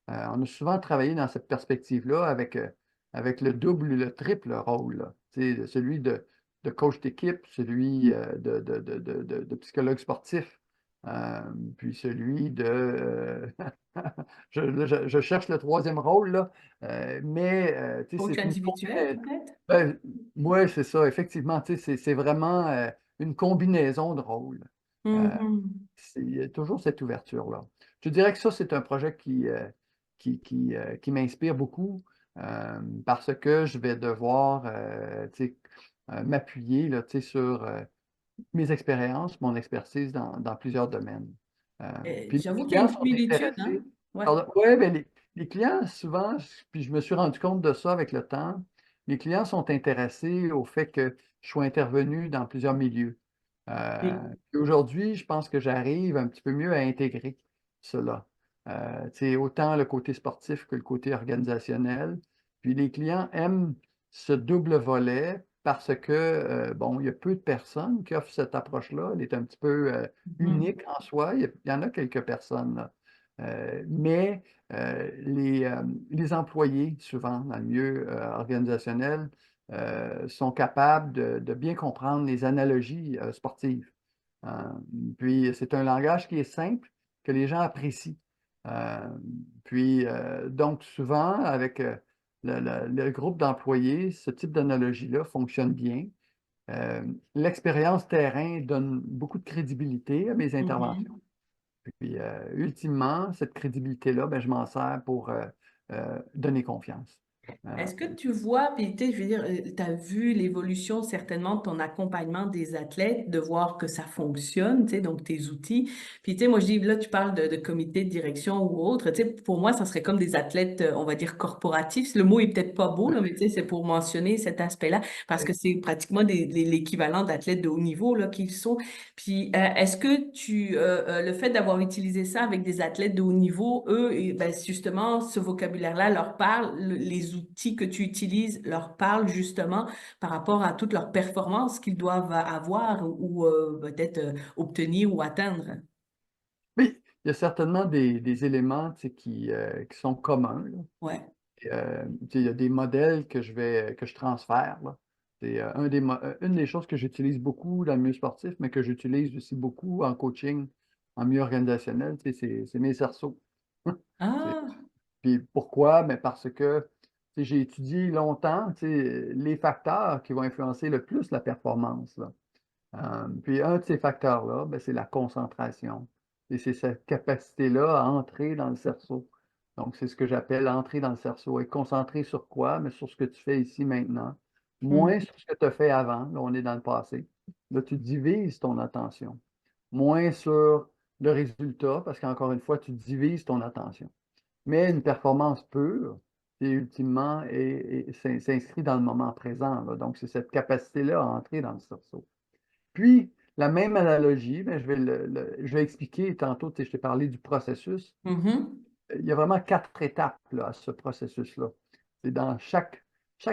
On a souvent travaillé dans cette perspective-là avec le double ou le triple rôle, là. Celui de coach d'équipe, celui de psychologue sportif, euh, puis celui je cherche le troisième rôle, là, Coach c'est une individuel, combinaison. peut-être? Oui, c'est ça, effectivement, c'est vraiment une combinaison de rôles. Euh, Mhm. il y a toujours cette ouverture-là. Je dirais que ça, c'est un projet qui m'inspire beaucoup parce que je vais devoir m'appuyer là, sur mes expériences, mon expertise dans plusieurs domaines. Puis les J'avoue qu'il y a clients une sont similitude, hein? intéressés. Ouais. Oui, mais les clients, souvent, puis je me suis rendu compte de ça avec le temps, les clients sont intéressés au fait que je sois intervenu dans plusieurs milieux. Oui. Puis aujourd'hui, je pense que j'arrive un petit peu mieux à intégrer cela. Autant le côté sportif que le côté organisationnel. Puis les clients aiment ce double volet parce que, bon, il y a peu de personnes qui offrent cette approche-là. Elle est un petit peu Mhm. unique en soi. Il y en a quelques personnes, là. Mais les employés, souvent, dans le milieu organisationnel, sont capables de bien comprendre les analogies sportives. Euh, Puis, c'est un langage qui est simple, que les gens apprécient. Euh, donc, souvent, avec le groupe d'employés, ce type d'analogie-là fonctionne bien. Euh, L'expérience terrain donne beaucoup de crédibilité à mes interventions. Mhm. Puis, ultimement, cette crédibilité-là, ben, je m'en sers pour donner confiance. Est-ce que tu vois, puis tu sais, je veux dire, tu as vu l'évolution certainement de ton accompagnement des athlètes, de voir que ça fonctionne, tu sais, donc tes outils. Puis tu sais, moi je dis, là, tu parles de comité de direction ou autre, tu sais, pour moi, ça serait comme des athlètes, on va dire, corporatifs. Le mot est peut-être pas beau, là, mais tu sais, c'est pour mentionner cet aspect-là, parce que c'est pratiquement l'équivalent d'athlètes de haut niveau, là, qu'ils sont. Puis est-ce que le fait d'avoir utilisé ça avec des athlètes de haut niveau, eux, ben, justement, ce vocabulaire-là leur parle, les outils que tu utilises leur parlent justement par rapport à toutes leurs performances qu'ils doivent avoir ou peut-être obtenir ou atteindre. Oui, il y a certainement des éléments tu sais, qui sont communs, là. Ouais. Il y a des modèles que je transfère, là. C'est une des choses que j'utilise beaucoup dans le milieu sportif, mais que j'utilise aussi beaucoup en coaching, en milieu organisationnel, tu sais, c'est mes cerceaux. C'est- Ah, Puis pourquoi? Mais parce que tu sais, j'ai étudié longtemps tu sais, les facteurs qui vont influencer le plus la performance, là. Puis un de ces facteurs-là, ben, c'est la concentration. Et c'est cette capacité-là à entrer dans le cerceau. Donc, c'est ce que j'appelle entrer dans le cerceau. Être concentré sur quoi? Mais sur ce que tu fais ici maintenant. Moins hmm. sur ce que tu as fait avant. Là, on est dans le passé. Là, tu divises ton attention. Moins sur le résultat, parce qu'encore une fois, tu divises ton attention. Mais une performance pure, c'est ultimement s'inscrit dans le moment présent, là. Donc, c'est cette capacité-là à entrer dans le cerceau. Puis, la même analogie, ben, je vais expliquer tantôt, tu sais, je t'ai parlé du processus. Mhm. Il y a vraiment 4 étapes là, à ce processus-là. C'est dans chaque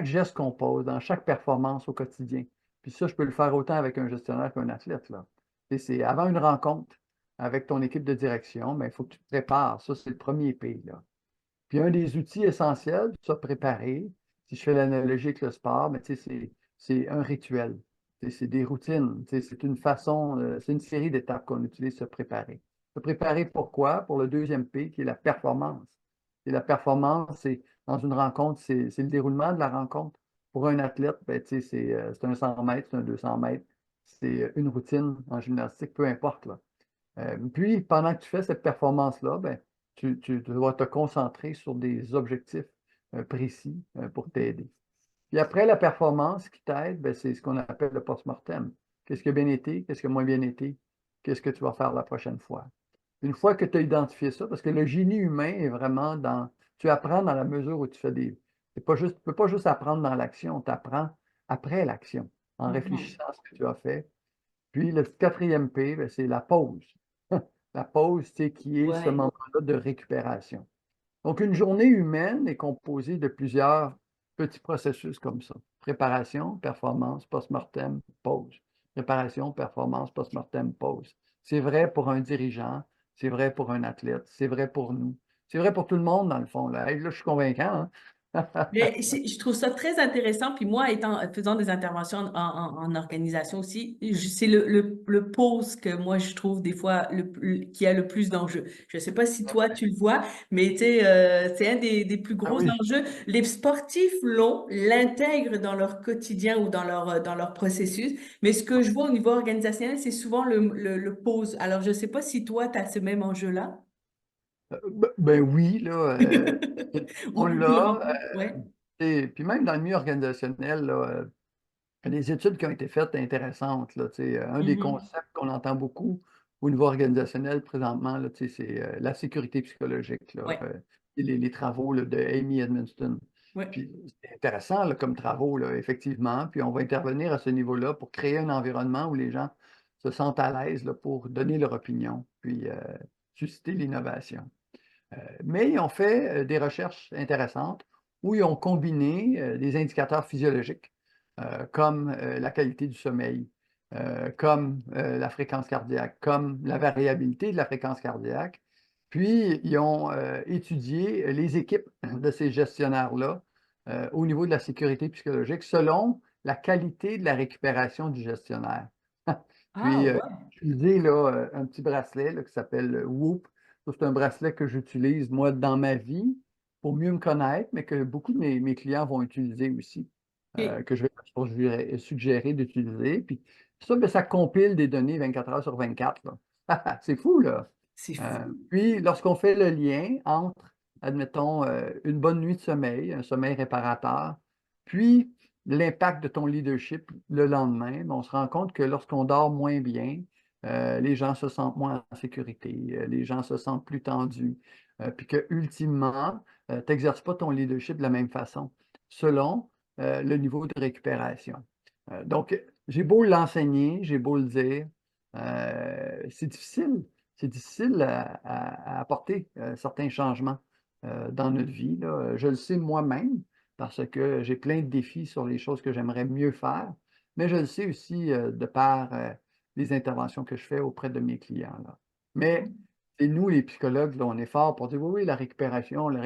geste qu'on pose, dans chaque performance au quotidien. Puis ça, je peux le faire autant avec un gestionnaire qu'un athlète, là. Et c'est avant une rencontre avec ton équipe de direction, ben, il faut que tu te prépares. Ça, c'est le premier P, là. Puis un des outils essentiels pour se préparer, si je fais l'analogie avec le sport, mais tu sais, c'est un rituel. Tu sais, c'est des routines. Tu sais, c'est une façon, c'est une série d'étapes qu'on utilise pour se préparer. Se préparer pourquoi? Pour le deuxième P, qui est la performance. Et la performance, c'est dans une rencontre, c'est le déroulement de la rencontre. Pour un athlète, ben, c'est un 100 mètres, c'est un 200 mètres, c'est une routine en gymnastique, peu importe, là. Puis, pendant que tu fais cette performance-là, ben, tu dois te concentrer sur des objectifs précis pour t'aider. Puis après la performance qui t'aide, ben, c'est ce qu'on appelle le post-mortem. Qu'est-ce qui a bien été? Qu'est-ce qui a moins bien été? Qu'est-ce que tu vas faire la prochaine fois? Une fois que tu as identifié ça, parce que le génie humain est vraiment dans... Tu apprends dans la mesure où tu fais des... Tu ne peux pas juste apprendre dans l'action, tu apprends après l'action, en Mhm. réfléchissant à ce que tu as fait. Puis le quatrième P, ben, c'est la pause. La pause, c'est qui est ce Ouais. moment-là de récupération. Donc, une journée humaine est composée de plusieurs petits processus comme ça. Préparation, performance, post-mortem, pause. Préparation, performance, post-mortem, pause. C'est vrai pour un dirigeant, c'est vrai pour un athlète, c'est vrai pour nous. C'est vrai pour tout le monde, dans le fond. Là, Hey, là je suis convaincant, hein? Mais je trouve ça très intéressant. Puis moi, faisant des interventions en organisation aussi, c'est le pause que moi, je trouve des fois qui a le plus d'enjeux. Je ne sais pas si toi, tu le vois, mais tu sais, c'est un des plus Ah gros oui. enjeux. Les sportifs l'intègrent dans leur quotidien ou dans leur processus. Mais ce que je vois au niveau organisationnel, c'est souvent le pause. Alors, je ne sais pas si toi, tu as ce même enjeu-là. Ben oui, là, on Ou tu le l'a. rencontres? Ouais. Et puis même dans le milieu organisationnel, là, il y a des études qui ont été faites intéressantes, là, tu sais. Un des Mhm. concepts qu'on entend beaucoup au niveau organisationnel présentement, là, tu sais, c'est la sécurité psychologique, là, Ouais. les travaux là, de Amy Edmonston. Ouais. Puis c'est intéressant là, comme travaux, là, effectivement. Puis on va intervenir à ce niveau-là pour créer un environnement où les gens se sentent à l'aise là, pour donner leur opinion, puis susciter l'innovation. Mais ils ont fait des recherches intéressantes où ils ont combiné des indicateurs physiologiques comme la qualité du sommeil, comme la fréquence cardiaque, comme la variabilité de la fréquence cardiaque. Puis, ils ont étudié les équipes de ces gestionnaires-là au niveau de la sécurité psychologique selon la qualité de la récupération du gestionnaire. Ah Puis, ouais. utilisé là, un petit bracelet là, qui s'appelle Whoop. Ça, c'est un bracelet que j'utilise, moi, dans ma vie pour mieux me connaître, mais que beaucoup de mes clients vont utiliser aussi, OK. que je vais leur suggérer d'utiliser. Puis ça, ben, ça compile des données 24 heures sur 24, là. C'est fou, là. C'est fou. Puis, lorsqu'on fait le lien entre, admettons, une bonne nuit de sommeil, un sommeil réparateur, puis l'impact de ton leadership le lendemain, ben, on se rend compte que lorsqu'on dort moins bien, les gens se sentent moins en sécurité, les gens se sentent plus tendus, puis que ultimement, tu n'exerces pas ton leadership de la même façon, selon le niveau de récupération. Donc, j'ai beau l'enseigner, j'ai beau le dire, c'est difficile. C'est difficile à apporter certains changements dans notre vie, là. Je le sais moi-même parce que j'ai plein de défis sur les choses que j'aimerais mieux faire, mais je le sais aussi de par les interventions que je fais auprès de mes clients, là. Mais c'est nous, les psychologues, là, on est forts pour dire oui, oui, la récupération, là,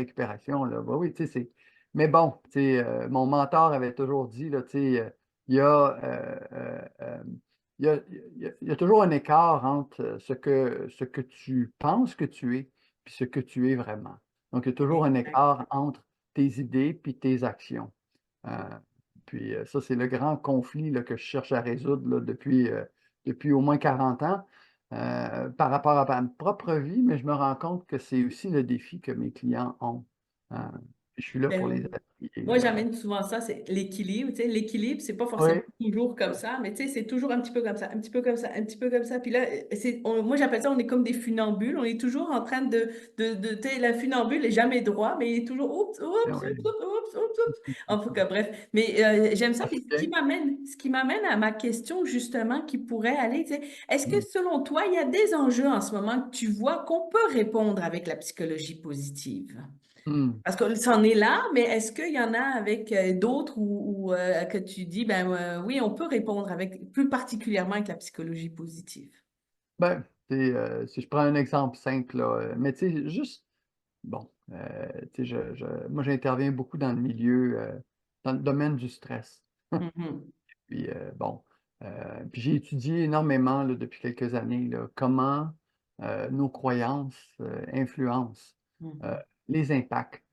bah oui, tu sais, c'est. Mais bon, tu sais, mon mentor avait toujours dit, là, tu sais, il y a, il y a, il y a toujours un écart entre ce que tu penses que tu es puis ce que tu es vraiment. Donc, il y a toujours un Exact. écart entre tes idées puis tes actions. Euh, puis ça, c'est le grand conflit là, que je cherche à résoudre là, depuis au moins 40 ans par rapport à ma propre vie, mais je me rends compte que c'est aussi le défi que mes clients ont. Euh, je suis là pour les Ben, appuyer, moi, là. j'amène souvent ça, c'est l'équilibre. Tu sais, l'équilibre, c'est pas forcément Oui, toujours comme ça, mais tu sais, c'est toujours un petit peu comme ça, un petit peu comme ça, un petit peu comme ça. Puis là, moi, j'appelle ça, on est comme des funambules. On est toujours en train tu sais, la funambule est jamais droit, mais il est toujours oups, oups, ben oups, oui. oups, oups, oups, oups. En tout cas, bref. Mais j'aime ça. Ça Puis fait bien. ce qui m'amène à ma question, justement, qui pourrait aller, tu sais, est-ce que Mm. selon toi, il y a des enjeux en ce moment que tu vois qu'on peut répondre avec la psychologie positive? Mm. Parce que c'en est là, mais est-ce qu'il y en a avec d'autres que tu dis, ben oui, on peut répondre avec, plus particulièrement avec la psychologie positive? Ben, tu sais, si je prends un exemple simple, là, mais tu sais, juste, bon, tu sais, moi, j'interviens beaucoup dans le milieu, dans le domaine du stress. Mhm. Puis, bon, puis j'ai étudié énormément là, depuis quelques années là, comment nos croyances influencent euh, Mhm. les impacts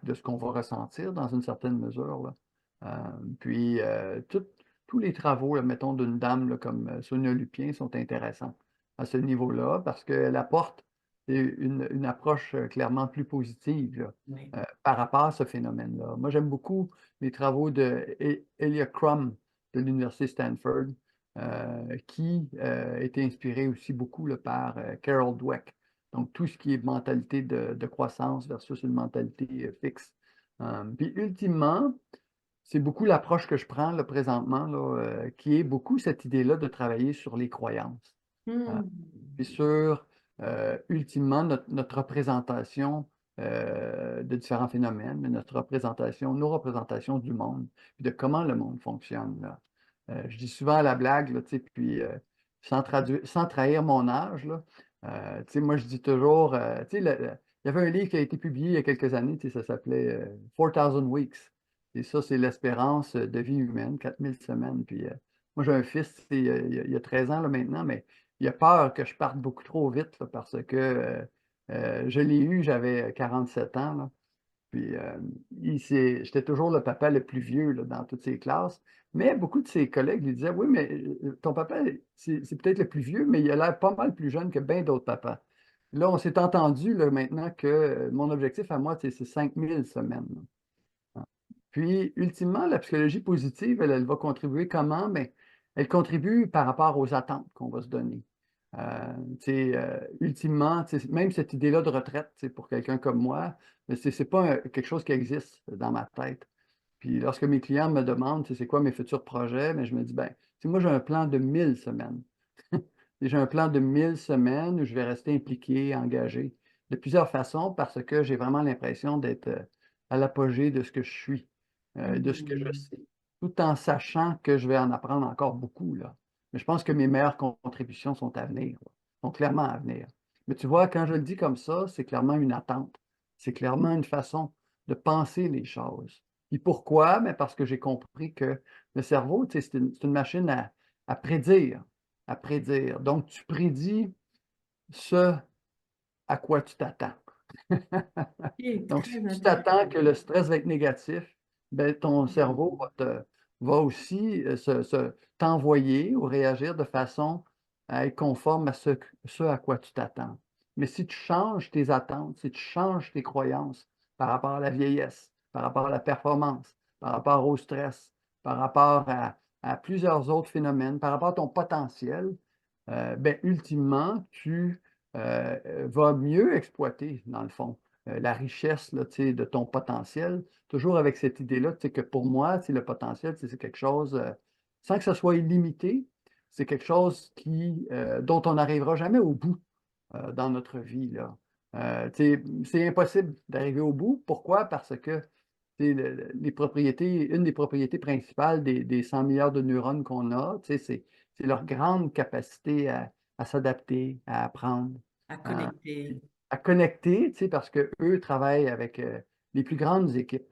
de ce qu'on va ressentir dans une certaine mesure, là. Puis, tous les travaux, là, mettons, d'une dame là, comme Sonia Lupien sont intéressants à ce niveau-là parce qu'elle apporte une approche clairement plus positive là, Oui. par rapport à ce phénomène-là. Moi, j'aime beaucoup les travaux de Elia Crum de l'Université Stanford, qui était inspiré aussi beaucoup là, par Carol Dweck. Donc, tout ce qui est mentalité de croissance versus une mentalité fixe. Puis, ultimement, c'est beaucoup l'approche que je prends là, présentement, là, qui est beaucoup cette idée-là de travailler sur les croyances. Hmm. Puis sur, ultimement, notre représentation de différents phénomènes, mais nos représentations du monde, puis de comment le monde fonctionne, là. Je dis souvent à la blague, là, tu sais, puis sans trahir mon âge, là, tu sais, moi je dis toujours, tu sais, il y avait un livre qui a été publié il y a quelques années, tu sais, ça s'appelait 4000 Weeks. Et ça, c'est l'espérance de vie humaine, 4000 semaines. Puis moi, j'ai un fils, tu sais, il y a 13 ans là, maintenant, mais il a peur que je parte beaucoup trop vite là, parce que je l'ai eu, j'avais 47 ans. Là. Puis j'étais toujours le papa le plus vieux là, dans toutes ses classes. Mais beaucoup de ses collègues lui disaient: Oui, mais ton papa, c'est peut-être le plus vieux, mais il a l'air pas mal plus jeune que bien d'autres papas. Là, on s'est entendu là, maintenant que mon objectif à moi, c'est 5000 semaines. Là. Puis, ultimement, la psychologie positive, elle va contribuer comment? Mais elle contribue par rapport aux attentes qu'on va se donner. Ultimement, même cette idée-là de retraite, pour quelqu'un comme moi, c'est pas quelque chose qui existe dans ma tête. Puis lorsque mes clients me demandent c'est quoi mes futurs projets, mais je me dis, ben, moi j'ai un plan de 1000 semaines. Et j'ai un plan de 1000 semaines où je vais rester impliqué, engagé de plusieurs façons parce que j'ai vraiment l'impression d'être à l'apogée de ce que je suis, de ce que je sais, tout en sachant que je vais en apprendre encore beaucoup, là. Mais je pense que mes meilleures contributions sont à venir, là, sont clairement à venir. Mais tu vois, quand je le dis comme ça, c'est clairement une attente. C'est clairement une façon de penser les choses. Et pourquoi? Mais parce que j'ai compris que le cerveau, c'est une machine à prédire, à prédire. Donc, tu prédis ce à quoi tu t'attends. Donc, si tu t'attends que le stress va être négatif, ben, ton cerveau va aussi t'envoyer ou réagir de façon à être conforme à ce à quoi tu t'attends. Mais si tu changes tes attentes, si tu changes tes croyances par rapport à la vieillesse, par rapport à la performance, par rapport au stress, par rapport à plusieurs autres phénomènes, par rapport à ton potentiel, ben, ultimement, tu vas mieux exploiter, dans le fond, la richesse là, de ton potentiel, toujours avec cette idée-là que pour moi, le potentiel, c'est quelque chose, sans que ce soit illimité, c'est quelque chose dont on n'arrivera jamais au bout dans notre vie. Là. C'est impossible d'arriver au bout. Pourquoi? Parce que une des propriétés principales des 100 milliards de neurones qu'on a, c'est leur grande capacité à s'adapter, à apprendre, À connecter. à connecter, parce qu'eux travaillent avec les plus grandes équipes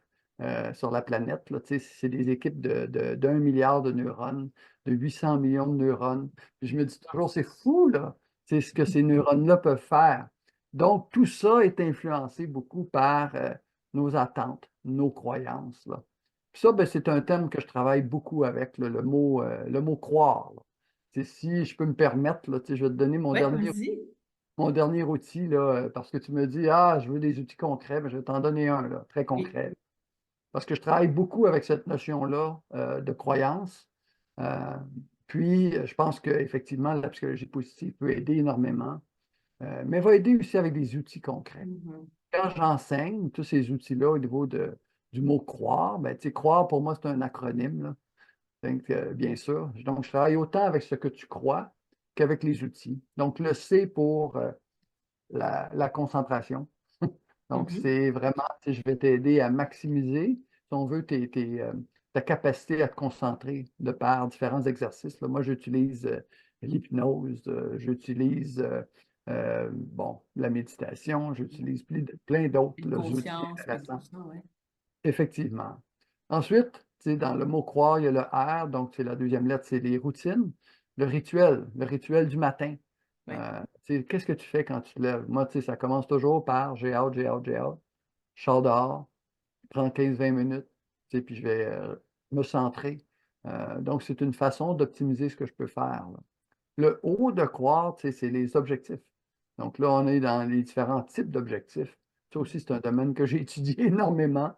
sur la planète. Là, c'est des équipes d'1 milliard de neurones, de 800 millions de neurones. Puis je me dis toujours, c'est fou, là, c'est ce que ces neurones-là peuvent faire. Donc, tout ça est influencé beaucoup par nos attentes, nos croyances. Là. Puis ça, ben, c'est un thème que je travaille beaucoup avec, là, le mot croire. Là. Si je peux me permettre, là, je vais te donner Ouais, vas-y. mon dernier outil, là, parce que tu me dis, ah, je veux des outils concrets, mais je vais t'en donner un, là, très Oui. concret. Parce que je travaille beaucoup avec cette notion-là de croyance. Euh, Puis, je pense qu'effectivement, la psychologie positive peut aider énormément, mais va aider aussi avec des outils concrets. Mhm. Quand j'enseigne tous ces outils-là au niveau du mot croire, ben, tu sais, croire, pour moi, c'est un acronyme, là. Donc, bien sûr. Donc, je travaille autant avec ce que tu crois qu'avec les outils. Donc, le C pour la concentration. Donc, Mhm. c'est vraiment, je vais t'aider à maximiser, si on veut, ta capacité à te concentrer de par différents exercices. Là, moi, j'utilise l'hypnose, j'utilise bon, la méditation, j'utilise plein d'autres Une là, outils conscience, puis tout intéressants. ça, ouais. Effectivement. Ensuite, dans le mot croire, il y a le R, donc c'est la deuxième lettre, c'est les routines. Le rituel du matin. Ouais. Qu'est-ce que tu fais quand tu te lèves? Moi, ça commence toujours par j'ai hâte, j'ai hâte, j'ai hâte. Je sors dehors, je prends 15-20 minutes, puis je vais me centrer. Donc, c'est une façon d'optimiser ce que je peux faire, là. Le haut de croire, c'est les objectifs. Donc là, on est dans les différents types d'objectifs. Ça aussi, c'est un domaine que j'ai étudié énormément.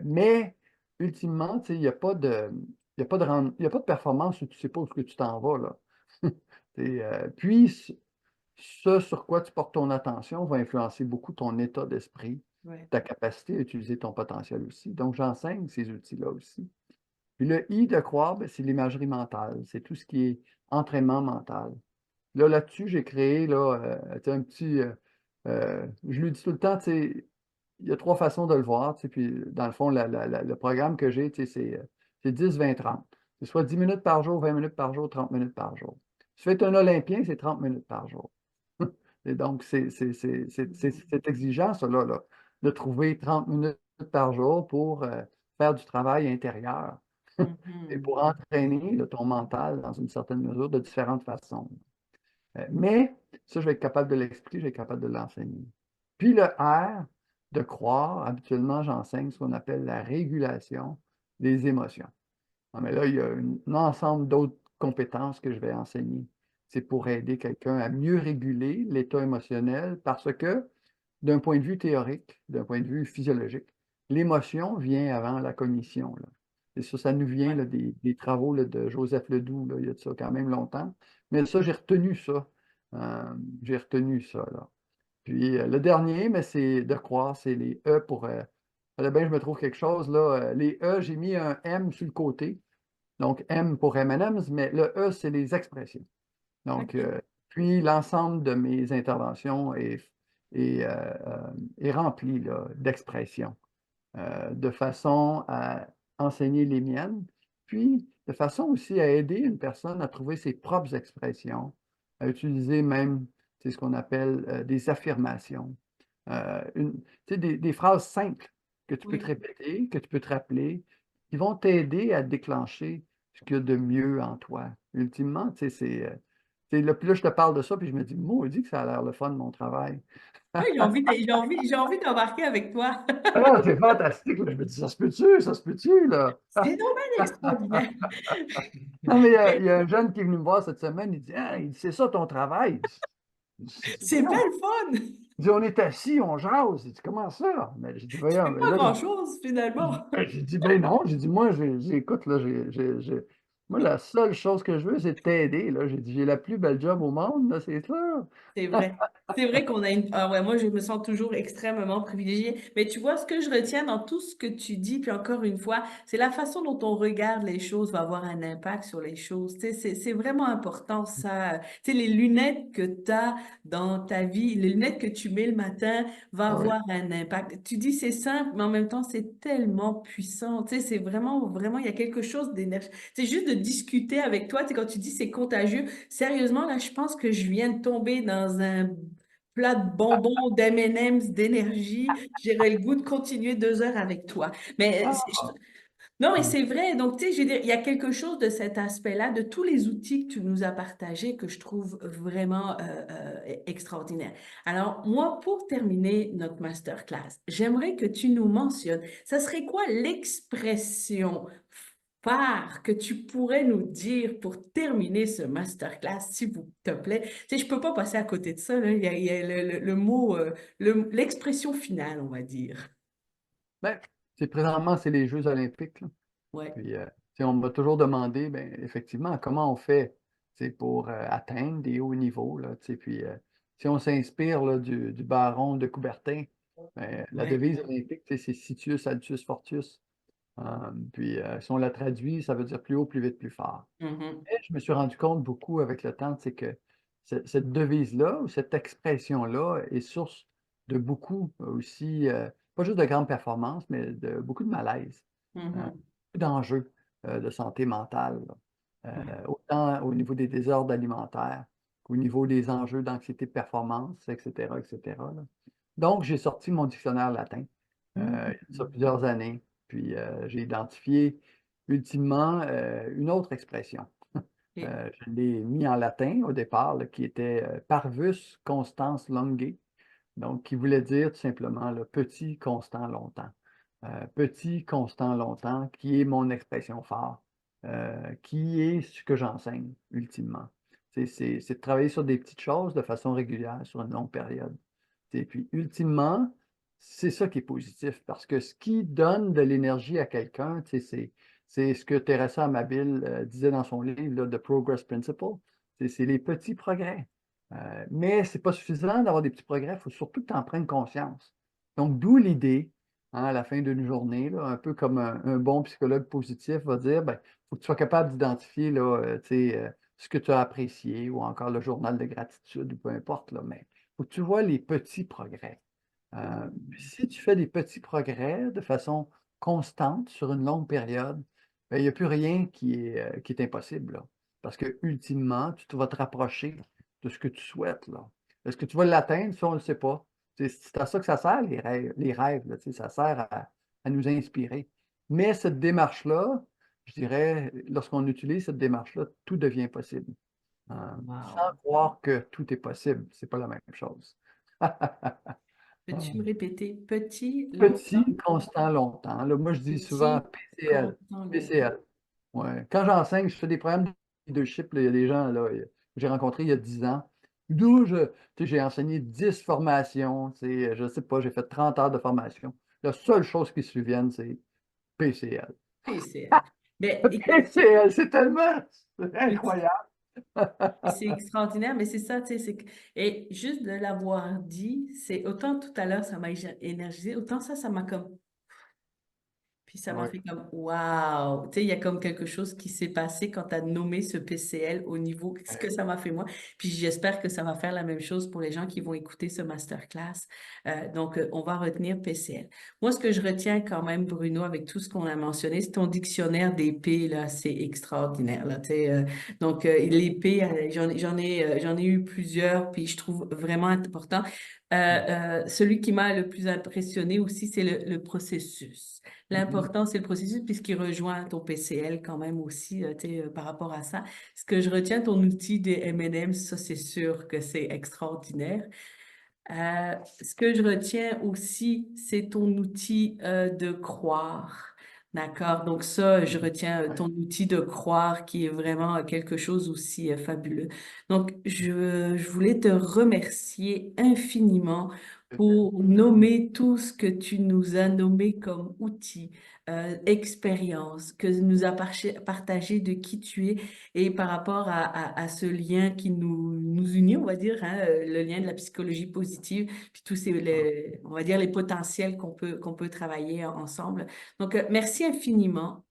Mais ultimement, il n'y a pas de, il y a pas de, il y a pas de performance où tu ne sais pas où est-ce que tu t'en vas, là. Puis, ce sur quoi tu portes ton attention va influencer beaucoup ton état d'esprit, Ouais. ta capacité à utiliser ton potentiel aussi. Donc, j'enseigne ces outils-là aussi. Puis le I de croire, ben, c'est l'imagerie mentale. C'est tout ce qui est entraînement mental. Là-dessus, j'ai créé là, un petit. Je lui dis tout le temps, il y a 3 façons de le voir. Puis, dans le fond, le programme que j'ai, c'est 10, 20, 30. C'est soit 10 minutes par jour, 20 minutes par jour, 30 minutes par jour. Si tu fais un Olympien, c'est 30 minutes par jour. Et donc, c'est exigeant, cela, là, de trouver 30 minutes par jour pour faire du travail intérieur et Mhm. pour entraîner là, ton mental dans une certaine mesure de différentes façons. Mais ça, je vais être capable de l'expliquer, je vais être capable de l'enseigner. Puis le R, de croire, habituellement, j'enseigne ce qu'on appelle la régulation des émotions. Non, mais là, il y a un ensemble d'autres compétences que je vais enseigner. C'est pour aider quelqu'un à mieux réguler l'état émotionnel parce que, d'un point de vue théorique, d'un point de vue physiologique, l'émotion vient avant la cognition, là. Et ça nous vient Ouais. là, des travaux là, de Joseph Ledoux, là, il y a de ça quand même longtemps. Mais ça, j'ai retenu ça. J'ai retenu ça, là. Puis le dernier, mais c'est de croire, c'est les E pour. Fallait bien que je me trouve quelque chose, là. Les E, j'ai mis un M sur le côté. Donc, M pour M&M's, mais le E, c'est les expressions. Donc, OK. puis l'ensemble de mes interventions est, est rempli là, d'expressions, de façon à enseigner les miennes, puis de façon aussi à aider une personne à trouver ses propres expressions, à utiliser même ce qu'on appelle des affirmations, des phrases simples que tu peux te Oui. répéter, que tu peux te rappeler, qui vont t'aider à déclencher ce qu'il y a de mieux en toi. Ultimement, là, puis là, je te parle de ça, puis je me dis, maudit que ça a l'air le fun, mon travail. Oui, j'ai envie d'embarquer avec toi. Ah, c'est fantastique, là. Je me dis, ça se peut-tu, là? C'est dommage extraordinaire. Non, mais il y a un jeune qui est venu me voir cette semaine, il dit, ah, c'est ça ton travail? Je dis, C'est pas voyons. le fun. Il dit, on est assis, on jase. Il dit, comment ça? Mais j'ai dit, Tu voyons, fais mais pas là, grand-chose finalement. j'ai dit, ben non. J'ai dit, moi, écoute, là, moi, la seule chose que je veux, c'est t'aider, là. J'ai dit, j'ai la plus belle job au monde, là, c'est ça. C'est vrai. C'est vrai qu'on a une... Ah ouais, moi, je me sens toujours extrêmement privilégiée. Mais tu vois, ce que je retiens dans tout ce que tu dis, puis encore une fois, c'est la façon dont on regarde les choses va avoir un impact sur les choses. Tu sais, c'est vraiment important, ça. Tu sais, les lunettes que tu as dans ta vie, les lunettes que tu mets le matin, va Ah oui. avoir un impact. Tu dis c'est simple, mais en même temps, c'est tellement puissant. Tu sais, c'est vraiment, vraiment, il y a quelque chose d'énergie. C'est juste de discuter avec toi. Tu sais, quand tu dis c'est contagieux, sérieusement, là, je pense que je viens de tomber dans un plat de bonbons, d'M&M's, d'énergie. J'aurais le goût de continuer 2 heures avec toi. Mais Ah. non, mais c'est vrai. Donc, tu sais, je veux dire, il y a quelque chose de cet aspect-là, de tous les outils que tu nous as partagés que je trouve vraiment extraordinaire. Alors, moi, pour terminer notre masterclass, j'aimerais que tu nous mentionnes, ça serait quoi l'expression phare que tu pourrais nous dire pour terminer ce masterclass, s'il vous te plaît? Tu sais, je peux pas passer à côté de ça, là. Il y a le mot, l'expression finale, on va dire. Ben, présentement, c'est les Jeux olympiques, là. Ouais, Puis, on m'a toujours demandé, ben, effectivement, comment on fait pour atteindre des hauts niveaux, là, puis, si on s'inspire là, du baron de Coubertin, ben, la ouais. devise olympique, c'est Citius, Altius, Fortius. Puis, si on la traduit, ça veut dire plus haut, plus vite, plus fort. Mhm. Et je me suis rendu compte beaucoup avec le temps, c'est que cette devise-là, ou cette expression-là, est source de beaucoup aussi, pas juste de grandes performances, mais de beaucoup de malaise, Mhm. beaucoup d'enjeux de santé mentale, là. Ouais. Autant au niveau des désordres alimentaires qu'au niveau des enjeux d'anxiété de performance, etc., etc., là. Donc, j'ai sorti mon dictionnaire latin il y a ça Mhm. plusieurs années, puis j'ai identifié ultimement une autre expression Et- Je l'ai mis en latin au départ, là, qui était Parvus Constans Longe, donc qui voulait dire tout simplement le petit constant longtemps. Petit constant longtemps, qui est mon expression phare, qui est ce que j'enseigne ultimement. C'est de travailler sur des petites choses de façon régulière sur une longue période. Et puis, ultimement, c'est ça qui est positif, parce que ce qui donne de l'énergie à quelqu'un, c'est ce que Teresa Amabil disait dans son livre, là, The Progress Principle, c'est les petits progrès. Mais ce n'est pas suffisant d'avoir des petits progrès, il faut surtout que tu en prennes conscience. Donc, d'où l'idée, hein, à la fin d'une journée, là, un peu comme un bon psychologue positif va dire, il faut que tu sois capable d'identifier là, tu sais, ce que tu as apprécié ou encore le journal de gratitude ou peu importe, là, mais il faut que tu vois les petits progrès. Puis si tu fais des petits progrès de façon constante sur une longue période, il n'y a plus rien qui est impossible, là. Parce que ultimement, tu vas te rapprocher de ce que tu souhaites, là. Est-ce que tu vas l'atteindre? Ça, on ne le sait pas. C'est à ça que ça sert, les rêves, là, tu sais, ça sert à nous inspirer. Mais cette démarche-là, je dirais, lorsqu'on utilise cette démarche-là, tout devient possible. Sans Wow. croire que tout est possible, c'est pas la même chose. Peux-tu me répéter petit, longtemps, Petit, constant, longtemps. Là, moi, je dis souvent petit, PCL. constant, longtemps. PCL. Ouais. Quand j'enseigne, je fais des programmes de leadership. Là, il y a des gens là, que j'ai rencontrés il y a 10 ans. D'où j'ai enseigné 10 formations. Je ne sais pas, j'ai fait 30 heures de formation. La seule chose qui se souvienne, c'est PCL. PCL. Mais écoute, PCL, c'est tellement petit, incroyable. c'est extraordinaire, mais c'est ça, tu sais, et juste de l'avoir dit, c'est autant tout à l'heure, ça m'a énergisé, autant ça m'a comme puis ça m'a Oui. fait comme waouh! Tu sais, il y a comme quelque chose qui s'est passé quand tu as nommé ce PCL au niveau, ce que ça m'a fait moi. Puis j'espère que ça va faire la même chose pour les gens qui vont écouter ce masterclass. Donc, on va retenir PCL. Moi, ce que je retiens quand même, Bruno, avec tout ce qu'on a mentionné, c'est ton dictionnaire des P, là, c'est extraordinaire, là, tu sais. Donc, les P, j'en ai eu plusieurs, puis je trouve vraiment important. Celui qui m'a le plus impressionné aussi, c'est le processus. Mhm. L'important, c'est le processus puisqu'il rejoint ton PCL quand même aussi, tu sais, par rapport à ça. Ce que je retiens, ton outil des M&M's, ça, c'est sûr que c'est extraordinaire. Ce que je retiens aussi, c'est ton outil de croire. D'accord? Donc ça, je retiens Ouais. ton outil de croire qui est vraiment quelque chose aussi fabuleux. Donc, je voulais te remercier infiniment pour nommer tout ce que tu nous as nommé comme outil, expérience, que nous as partagé de qui tu es et par rapport à ce lien qui nous unit, on va dire, hein, le lien de la psychologie positive, puis tous on va dire, les potentiels qu'on peut travailler ensemble. Donc, merci infiniment.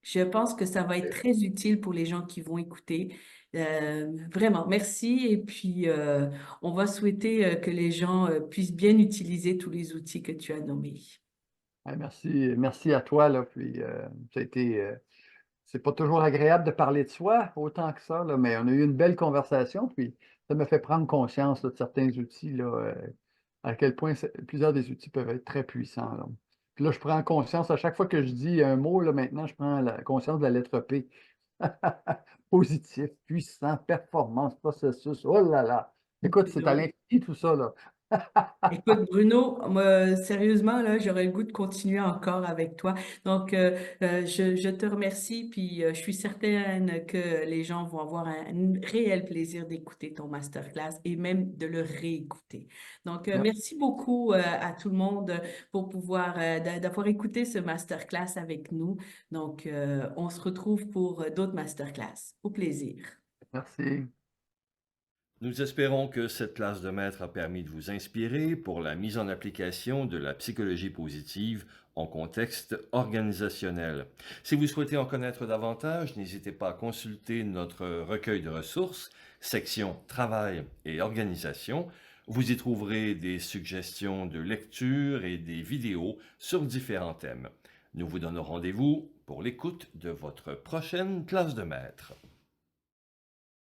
Je pense que ça va être très utile pour les gens qui vont écouter. Vraiment, merci. Et puis, on va souhaiter que les gens puissent bien utiliser tous les outils que tu as nommés. Ouais, merci à toi, là. Puis, ça a été, c'est pas toujours agréable de parler de soi autant que ça, là, mais on a eu une belle conversation, puis ça me fait prendre conscience là, de certains outils, là, à quel point plusieurs des outils peuvent être très puissants, là. Puis là, je prends conscience, à chaque fois que je dis un mot, là, maintenant, je prends conscience de la lettre P. Positif, puissant, performance, processus. Oh là là! Écoute, c'est à l'infini tout ça, là. Écoute, Bruno, moi, sérieusement, là, j'aurais le goût de continuer encore avec toi. Donc, je te remercie, puis je suis certaine que les gens vont avoir un réel plaisir d'écouter ton masterclass et même de le réécouter. Donc, merci beaucoup à tout le monde pour pouvoir d'avoir écouté ce masterclass avec nous. Donc, on se retrouve pour d'autres masterclass. Au plaisir. Merci. Nous espérons que cette classe de maître a permis de vous inspirer pour la mise en application de la psychologie positive en contexte organisationnel. Si vous souhaitez en connaître davantage, n'hésitez pas à consulter notre recueil de ressources, section Travail et organisation. Vous y trouverez des suggestions de lecture et des vidéos sur différents thèmes. Nous vous donnons rendez-vous pour l'écoute de votre prochaine classe de maître.